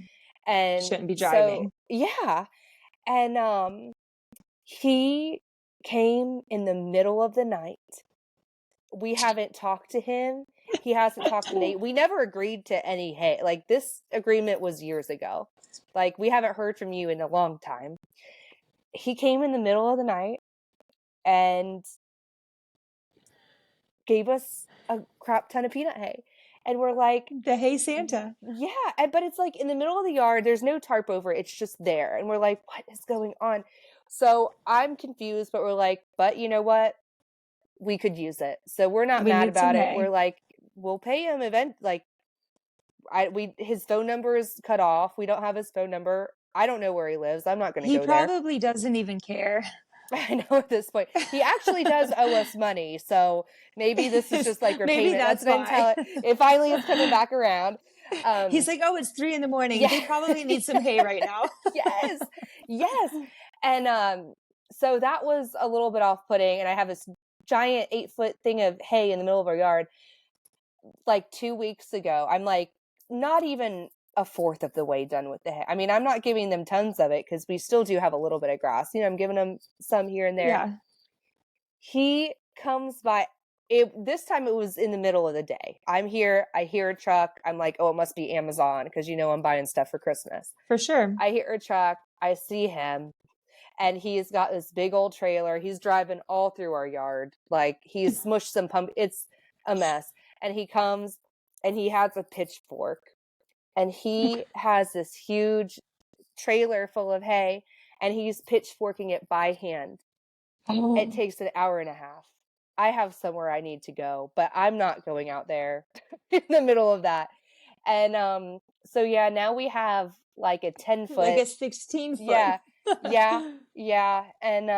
And Shouldn't be so driving. yeah, and he came in the middle of the night. We haven't talked to him. He hasn't talked to Nate. We never agreed to any hay. Like this agreement was years ago. Like we haven't heard from you in a long time. He came in the middle of the night and gave us a crap ton of peanut hay. And we're like, The Hey Santa. yeah, but it's like in the middle of the yard, there's no tarp over it, it's just there. And we're like, what is going on? So I'm confused, but we're like, but you know what? We could use it. So we're not We mad need some about it. We're hay. like, we'll pay him his phone number is cut off. We don't have his phone number. I don't know where he lives. I'm not gonna He go there. probably doesn't even care. I know at this point. He actually does owe us money, so maybe this is just like Maybe repayment. That's that's what I'm why. telling. It finally is coming back around. He's like, oh, it's 3 in the morning. Yeah. They probably need some hay right now. Yes. Yes. And so that was a little bit off-putting, and I have this giant 8 foot thing of hay in the middle of our yard. Like 2 weeks ago, I'm like not even a fourth of the way done with the hay. I mean, I'm not giving them tons of it because we still do have a little bit of grass. I'm giving them some here and there. Yeah, He comes by. This time it was in the middle of the day. I'm here. I hear a truck. I'm like, oh, it must be Amazon because I'm buying stuff for Christmas. for sure. I hear a truck. I see him, and he's got this big old trailer. He's driving all through our yard. Like he's smushed some pump. It's a mess. And he comes, and he has a pitchfork, and he has this huge trailer full of hay, and he's pitchforking it by hand. It Oh, takes an hour and a half. I have somewhere I need to go, but I'm not going out there in the middle of that. And so yeah, now we have like a 10 like foot. a 16 foot. Yeah. Yeah. Yeah. And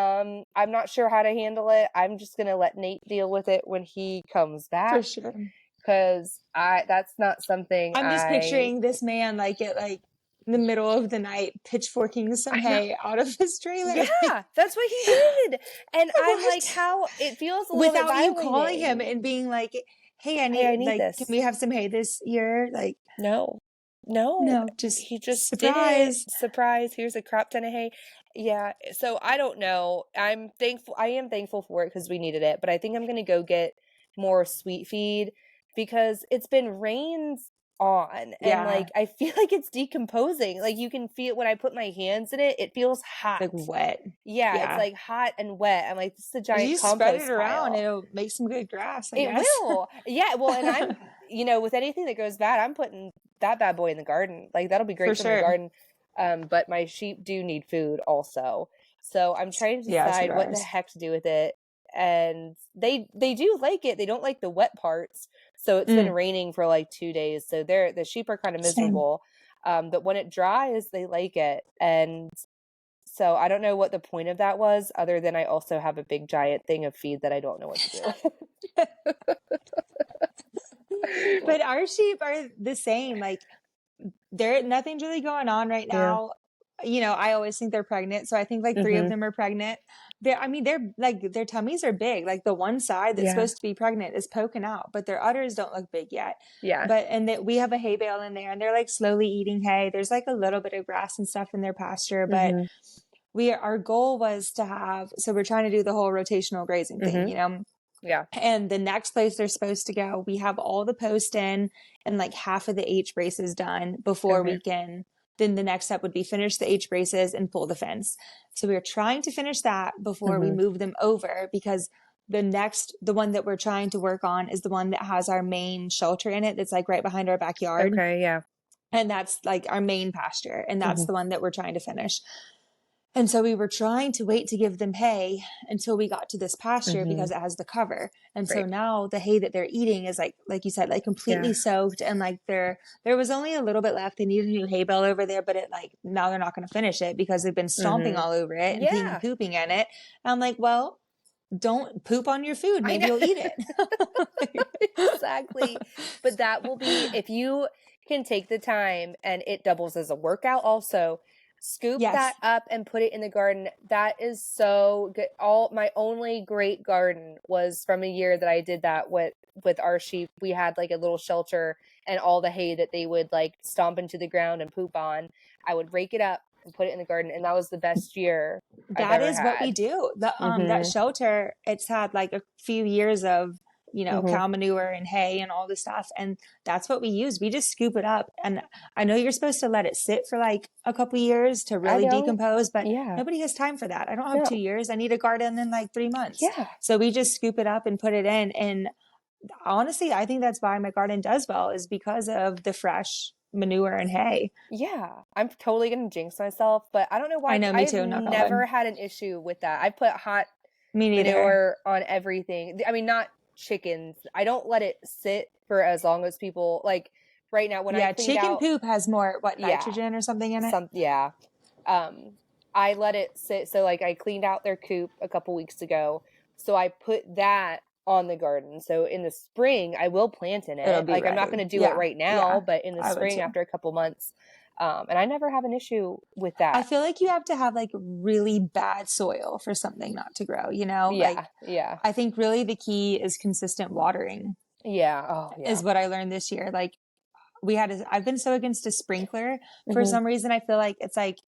I'm not sure how to handle it. I'm just going to let Nate deal with it when he comes For back, sure. cuz that's not something I'm just I picturing this man like at like in the middle of the night pitchforking some know. hay out of his trailer. Like, Yeah, that's what he did. And I'm like, what? how it feels a little bit Without you calling him violating. and being like, hey, I Hey, I need, need like, can this. we have some hay this year? Like, No, no, no, just he just did it. surprise. Surprise, here's a crap ton of hay. Yeah, so I don't know. I am thankful for it because we needed it, but I think I'm gonna go get more sweet feed because it's been rains on, and Yeah. like I feel like it's decomposing. Like you can feel when I put my hands in it, it feels It's like hot. wet. Yeah, it's Yeah. like hot and wet. I'm like, this is a If you giant spread it compost around, pile. it'll make some good grass, I It guess. will. Yeah, well, and I'm, with anything that goes bad, I'm putting that bad boy in the garden. Like that'll be For great for my sure. garden. But my sheep do need food also. So I'm trying to Yeah, so do decide what the ours. heck to do with it. And they do like it. They don't like the wet parts. So it's been Mm, raining for like 2 days. So the sheep are kind of same. miserable. But when it dries, they like it. And so I don't know what the point of that was, other than I also have a big giant thing of feed that I don't know what to do. But our sheep are the same. Like there nothing's really going on right Yeah. now. I always think they're pregnant, so I think like three of Mhm. them are pregnant. They're like their tummies are big. Like the one side that's Yeah. supposed to be pregnant is poking out, but their udders don't look big yet. Yeah. But and that we have a hay bale in there, and they're like slowly eating hay. There's like a little bit of grass and stuff in their pasture, but Mhm. our goal was to have, so we're trying to do the whole rotational grazing thing, Mhm. Yeah. and the next place they're supposed to go, we have all the post in and like half of the H braces done before Okay. we can. Then the next step would be finish the H braces and pull the fence. So we are trying to finish that before we Mhm. move them over, because the one that we're trying to work on is the one that has our main shelter in it. That's like right behind our backyard. Okay. Yeah. And that's like our main pasture. And that's Mhm. the one that we're trying to finish. And so we were trying to wait to give them hay until we got to this pasture Mhm. because it has the cover. And so Right. now the hay that they're eating is like you said, like completely Yeah. soaked, and like there was only a little bit left. They need a new hay bale over there, but it like now they're not going to finish it because they've been stomping Mhm. all over it and peeing and Yeah. pooping in it. And I'm like, well, don't poop on your food. I Maybe know. you'll eat it. Exactly. But that will be, if you can take the time, and it doubles as a workout also, scoop Yes. that up and put it in the garden. That is so good. All my only great garden was from a year that I did that with our sheep. We had like a little shelter, and all the hay that they would like stomp into the ground and poop on, I would rake it up and put it in the garden, and that was the best year I've That ever is what we had. do. That Mhm. shelter, it's had like a few years of, Mhm. cow manure and hay and all this stuff. And that's what we use. We just scoop it up. And I know you're supposed to let it sit for like a couple years to I really know. decompose, but Yeah. nobody has time for that. I don't have No. 2 years. I need a garden in like 3 months. Yeah. So we just scoop it up and put it in. And honestly, I think that's why my garden does well, is because of the fresh manure and hay. Yeah, I'm totally gonna jinx myself, but I don't know I why. know, me I've too. Knock on wood. never had an issue with that. I put hot Me neither. manure on everything. I mean, not chickens. I don't let it sit for as long as people like right now when I Yeah, cleaned chicken out. poop has more, what, Yeah, nitrogen or something in it? yeah. Um, I let it sit. So like I cleaned out their coop a couple weeks ago. So I put that on the garden. So in the spring, I will plant in It'll it. be Like I'm not going ready. to do it Yeah. right now, Yeah. but in the I would spring too. after a couple months. And I never have an issue with I that. feel like you have to have like really bad soil for something not to grow, you know? Like Yeah, yeah, I think really the key is consistent watering yeah. Oh, yeah. is what I learned this year. Like I've been so against a sprinkler for Hmm. some reason. I feel like it's like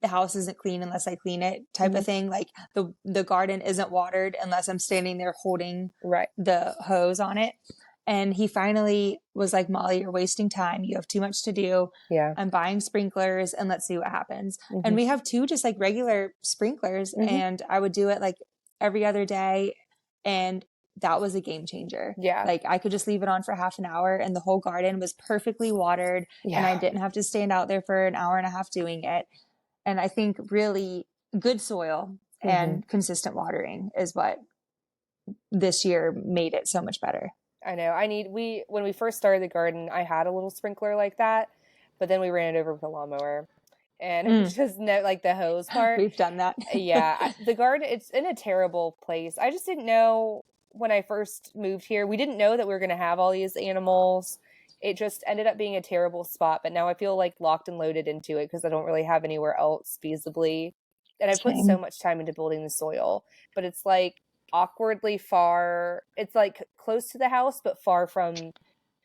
the house isn't clean unless I clean it type Hmm. of thing. Like the garden isn't watered unless I'm standing there holding Right. the hose on it. And he finally was like, Molly, you're wasting time. You have too much to do. Yeah. I'm buying sprinklers and let's see what happens. And Hmm. we have two just like regular sprinklers, Hmm. and I would do it like every other day. And that was a game changer. Yeah. Like I could just leave it on for half an hour and the whole garden was perfectly watered, and I Yeah. didn't have to stand out there for an hour and a half doing it. And I think really good soil Hmm. and consistent watering is what this year made it so much better. I know. When we first started the garden, I had a little sprinkler like that, but then we ran it over with a lawnmower, and it was Mm, just no, like the hose part. we've done that. Yeah. The garden, it's in a terrible place. I just didn't know when I first moved here. We didn't know that we were going to have all these animals. It just ended up being a terrible spot, but now I feel like locked and loaded into it because I don't really have anywhere else feasibly. And I put so Same. much time into building the soil, but it's like awkwardly far. It's like close to the house, but far from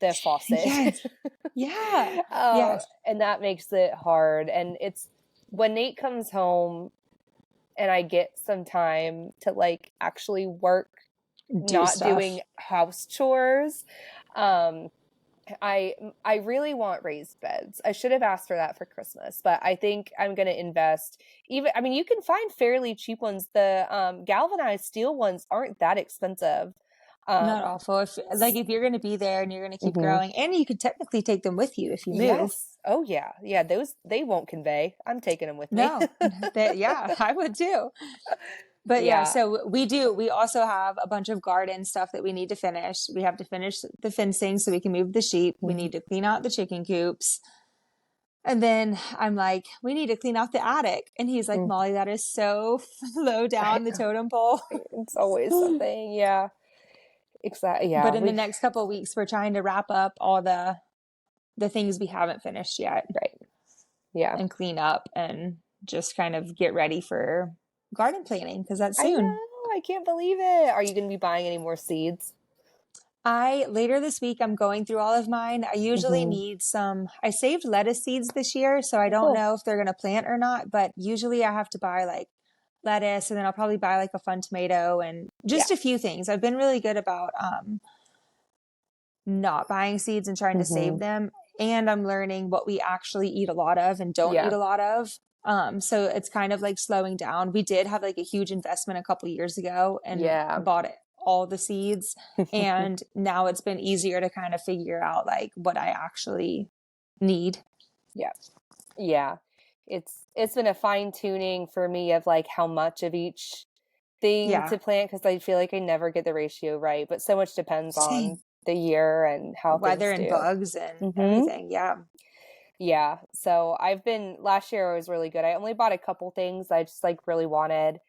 the faucet. Yes. Yeah. Yes. And that makes it hard. And it's when Nate comes home and I get some time to like actually work, Do not stuff. doing house chores. Um, I really want raised beds. I should have asked for that for Christmas, but I think I'm going to invest. Even, I mean, you can find fairly cheap ones. The galvanized steel ones aren't that expensive. Not Um, awful. If you're going to be there and you're going to keep mhm. growing, and you could technically take them with you if you move. Yes. Oh yeah. Yeah, those they won't convey. I'm taking them with me. No, that yeah, I would too. But yeah, Yeah. so we do. We also have a bunch of garden stuff that we need to finish. We have to finish the fencing so we can move the sheep. We Mhm. need to clean out the chicken coops. And then I'm like, we need to clean out the attic. And he's like, Mm. Molly, that is so low I down the know. totem pole. It's always something. Yeah. Exactly. But Yeah. in the We next couple of weeks, we're trying to wrap up all the things we haven't finished yet right. Yeah. and clean up and just kind of get ready for garden planting because that's I soon. know. I can't believe it. Are you going to be buying any more seeds? Later this week, I'm going through all of mine. I usually Hmm. need I saved lettuce seeds this year, so I Oh, don't cool. know if they're going to plant or not, but usually I have to buy like lettuce and then I'll probably buy like a fun tomato and Yeah. just a few things. I've been really good about, not buying seeds and trying to save Hmm. them. And I'm learning what we actually eat a lot of and don't eat Yeah. a lot of. So it's kind of like slowing down. We did have like a huge investment a couple years ago and Yeah. bought all the seeds. And now it's been easier to kind of figure out like what I actually need. Yeah. Yeah. It's been a fine tuning for me of like how much of each thing Yeah. to plant because I feel like I never get the ratio right, but so much depends on Same. the year and how Weather things and do. bugs and Hmm. everything. Yeah. Yeah. So last year was really good. I only bought a couple things I just like really wanted.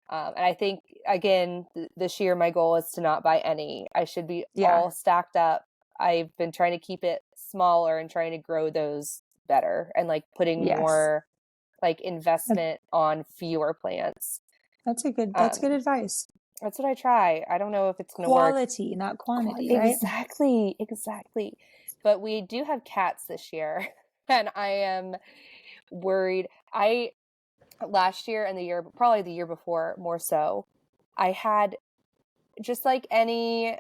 And I think, again, this year my goal is to not buy any. I should be Yeah. all stacked up. I've been trying to keep it smaller and trying to grow those better and like putting Yes. more like That- investment on fewer plants. that's good Um, advice. that's what I try. I don't know if it's going to work. Quality, not quantity, right? Exactly, exactly. But we do have cats this year, and I am worried. I last year and the year, probably the year before more so, I had just like any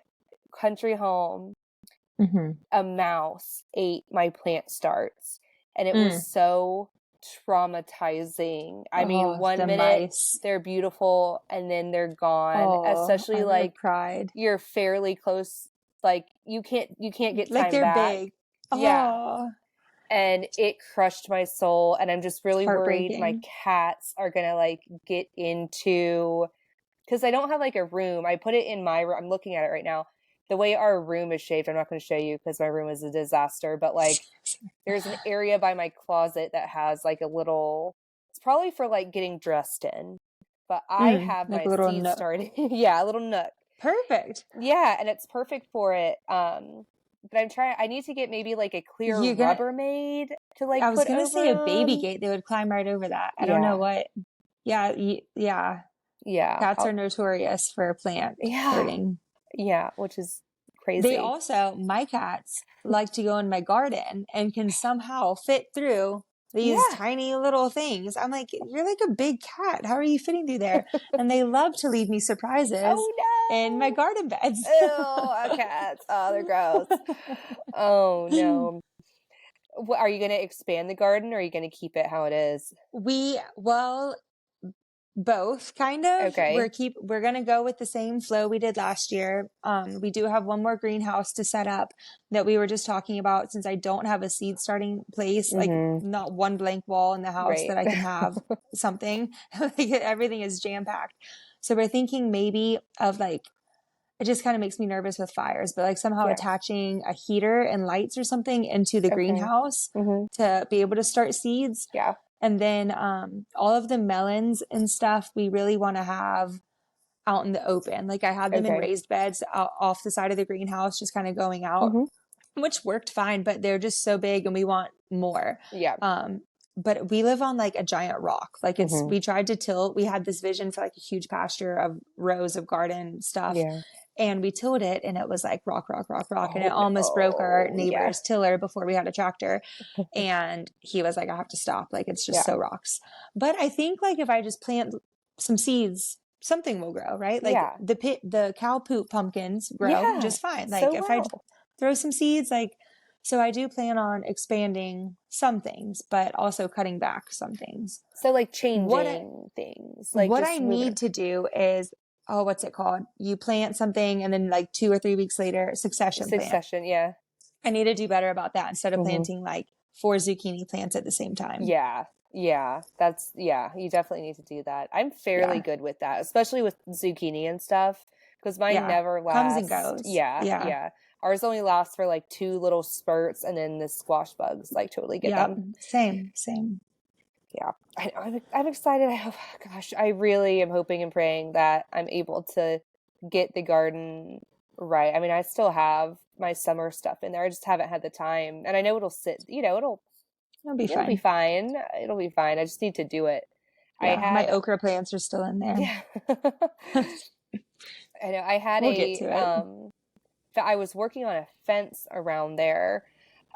country home, Mm-hmm. a mouse ate my plant starts, and it was Mm. so traumatizing. I mean, Oh, one the minute mice. they're beautiful and then they're gone, Oh, I especially would like have cried. you're fairly close, like you can't get Like time they're back. big. Yeah. Oh, And it crushed my soul, and I'm just it's really worried my heartbreaking. cats are gonna like get into, because I don't have like a room. I put it in my room. I'm looking at it right now. The way our room is shaped, I'm not going to show you because my room is a disaster, but like there's an area by my closet that has like a little, it's probably for like getting dressed in, but I have Like my a little seeds nook. started. Yeah, a little nook. Perfect. Yeah, and it's perfect for it. But I need to get maybe like a clear You're gonna, Rubbermaid to I like was put gonna say a over baby them. gate. They would climb right over that. I don't know Yeah. what. Yeah, yeah. Yeah. Cats are notorious for plant Yeah. hurting. Yeah, which is They crazy. also, my cats like to go in my garden and can somehow fit through these Yeah. tiny little things. I'm like, you're like a big cat. How are you fitting through there? And they love to leave me surprises in my Oh garden beds. no. Ew, cats. Oh, they're gross. Oh no. What, are you going to expand the garden or are you going to keep it how it is? Well, both kind of. Okay. We're gonna go with the same flow we did last year. We do have one more greenhouse to set up that we were just talking about since I don't have a seed starting place, like Mm-hmm. not one blank wall in the house Right. that I can have something. Like everything is jam packed. So we're thinking maybe of like it just kind of makes me nervous with fires, but like somehow Yeah. attaching a heater and lights or something into the Okay. greenhouse Mm-hmm. to be able to start seeds. Yeah. And then all of the melons and stuff we really want to have out in the open. Like I had them in Okay. raised beds off the side of the greenhouse, just kind of going out, Mm-hmm. which worked fine, but they're just so big and we want more. Yeah. But we live on like a giant rock. Like Mm-hmm. we tried to tilt, we had this vision for like a huge pasture of rows of garden stuff. Yeah. And we tilled it and it was like rock, rock, rock, rock. And Oh it almost broke our no. Yeah. neighbor's tiller before we had a tractor. And he was like, I have to stop. Like it's just Yeah. so rocks. But I think like if I just plant some seeds, something will grow, right? Like Yeah. the cow poop pumpkins grow Yeah. just fine. Like So if I well. throw some seeds, like So I do plan on expanding some things, but also cutting back some things. So like What changing things, like what I just moving. need to do is, oh, what's it called? You plant something and then like 2 or 3 weeks later, succession plant. Succession, yeah. I need to do better about that instead of Hmm. planting like 4 zucchini plants at the same time. Yeah. Yeah. You definitely need to do that. I'm fairly Yeah. good with that, especially with zucchini and stuff, because mine Yeah. never Comes and last. goes. Yeah. Yeah. Yeah. Ours only lasts for like two little spurts, and then the squash bugs like totally get Yep. them. Same. Same. Yeah. I'm excited. Gosh, I really am hoping and praying that I'm able to get the garden right. I mean, I still have my summer stuff in there. I just haven't had the time. And I know it'll sit, It'll be it'll be fine. fine. It'll be fine. I just need to do it. I Yeah. My had, okra plants are still in there. yeah. I know I had We'll get to it. I was working on a fence around there.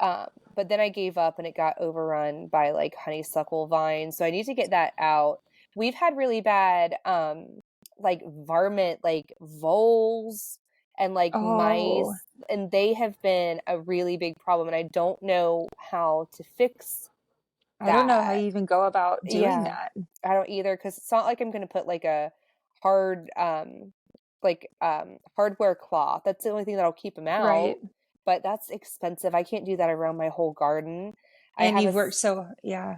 But then I gave up and it got overrun by like honeysuckle vines. So I need to get that out. We've had really bad like varmint, like voles and like Oh, mice, and they have been a really big problem. And I don't know how to fix I don't know how that. you even go about doing Yeah, that. I don't either, because it's not like I'm going to put like a hard hardware cloth. That's the only thing that'll keep them out, Right. but that's expensive. I can't do that around my whole garden. I And have you've worked so, yeah.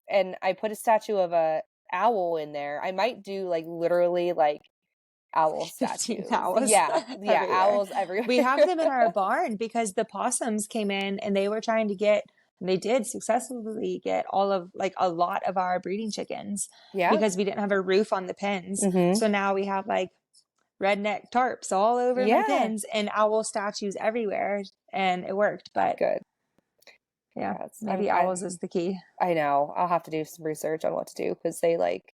and I put a statue of a owl in there. I might do like literally like owl 15 statues. owls Yeah, yeah, everywhere. owls everywhere. We have them in our barn because the possums came in and they were trying to get, they did successfully get all of like a lot of our breeding chickens Yeah. because we didn't have a roof on the pens. Mm-hmm. So now we have like redneck tarps all over my Yeah. pens and owl statues everywhere. And it worked. But Good. yeah, Yeah, maybe owls is the key. I know. I'll have to do some research on what to do, because they like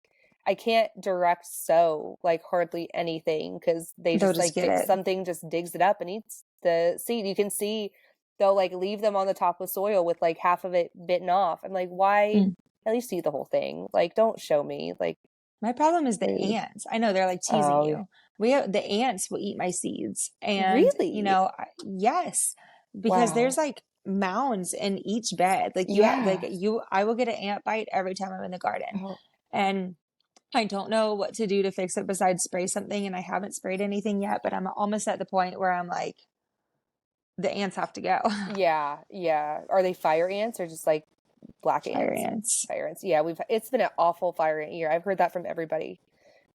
I can't direct sow like hardly anything, because they They'll just just like get it. something just digs it up and eats the seed. You can see they'll like leave them on the top of soil with like half of it bitten off. I'm like, why? Mm. At least eat the whole thing. Like, don't show me. Like, My problem is the rude. ants. I know they're like teasing Oh, you. We have, the ants will eat my seeds. And, really? yes, because there's Wow. like mounds in each bed. Like Yeah. I will get an ant bite every time I'm in the garden. Oh, And I don't know what to do to fix it besides spray something. And I haven't sprayed anything yet, but I'm almost at the point where I'm like, the ants have to go. yeah. Yeah. Are they fire ants or just like black Fire ants? ants. Fire ants. Yeah, it's been an awful fire ant year. I've heard that from everybody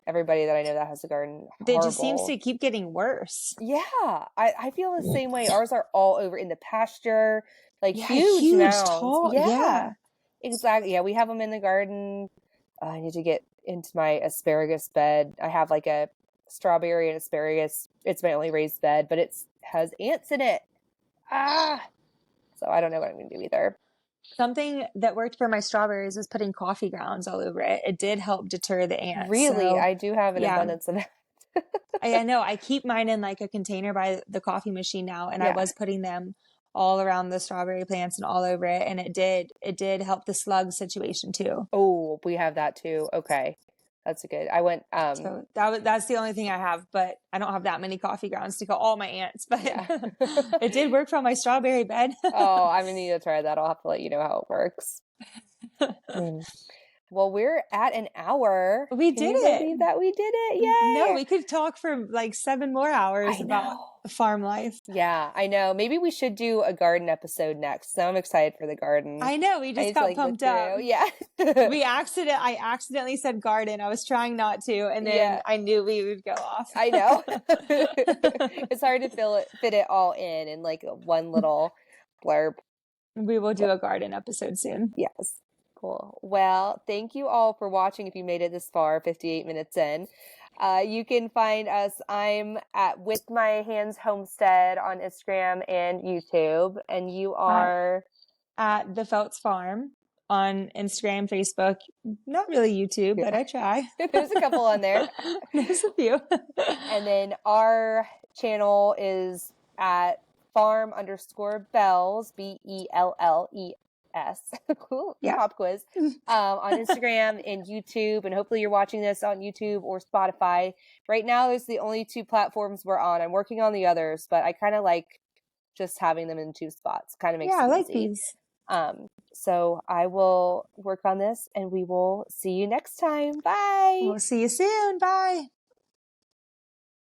that I know that has a garden. It just seems Horrible. to keep getting worse. Yeah, I feel the same way. Ours are all over in the pasture, like Yeah, huge huge, mounds. tall. Yeah, Yeah. exactly. Yeah, we have them in the garden. I need to get into my asparagus bed. I have like a strawberry and asparagus. It's my only raised bed, but it's has ants in it. Ah, so I don't know what I'm gonna do either. Something that worked for my strawberries was putting coffee grounds all over it. It did help deter the ants. Really, So, I do have an yeah, abundance of that. I know I keep mine in like a container by the coffee machine now, and I Yeah. was putting them all around the strawberry plants and all over it, and it did help the slug situation too. Oh, we have that too. Okay, that's good. I went. So that's the only thing I have, but I don't have that many coffee grounds to kill all my ants, but Yeah. it did work for my strawberry bed. Oh, I'm gonna need to try that. I'll have to let you know how it works. Mm. Well, we're at an hour. We Can did you it. believe that we did it? No, Yay! we could talk for like 7 more hours I about know. farm life. Yeah, I know. Maybe we should do a garden episode next. Now I'm excited for the garden. I know, we I just need to got like look pumped up. through. Yeah. I accidentally said garden. I was trying not to, and then Yeah, I knew we would go off. I know. It's hard to fit it all in like one little blurb. We will do a garden episode soon. Yes. Cool. Well, thank you all for watching. If you made it this far, 58 minutes in, you can find us. I'm at With My Hands Homestead on Instagram and YouTube, and you are At the Feltz Farm on Instagram, Facebook, not really YouTube, but I try. There's a couple on there. There's a few. And then our channel is at farm_bells, BELLES. Cool. Yeah. Pop quiz. On Instagram and YouTube. And hopefully you're watching this on YouTube or Spotify. Right now, those are the only two platforms we're on. I'm working on the others, but I kind of like just having them in 2 spots. Kind of makes Yeah, I it like easy. these. So I will work on this, and we will see you next time. Bye. We'll see you soon. Bye.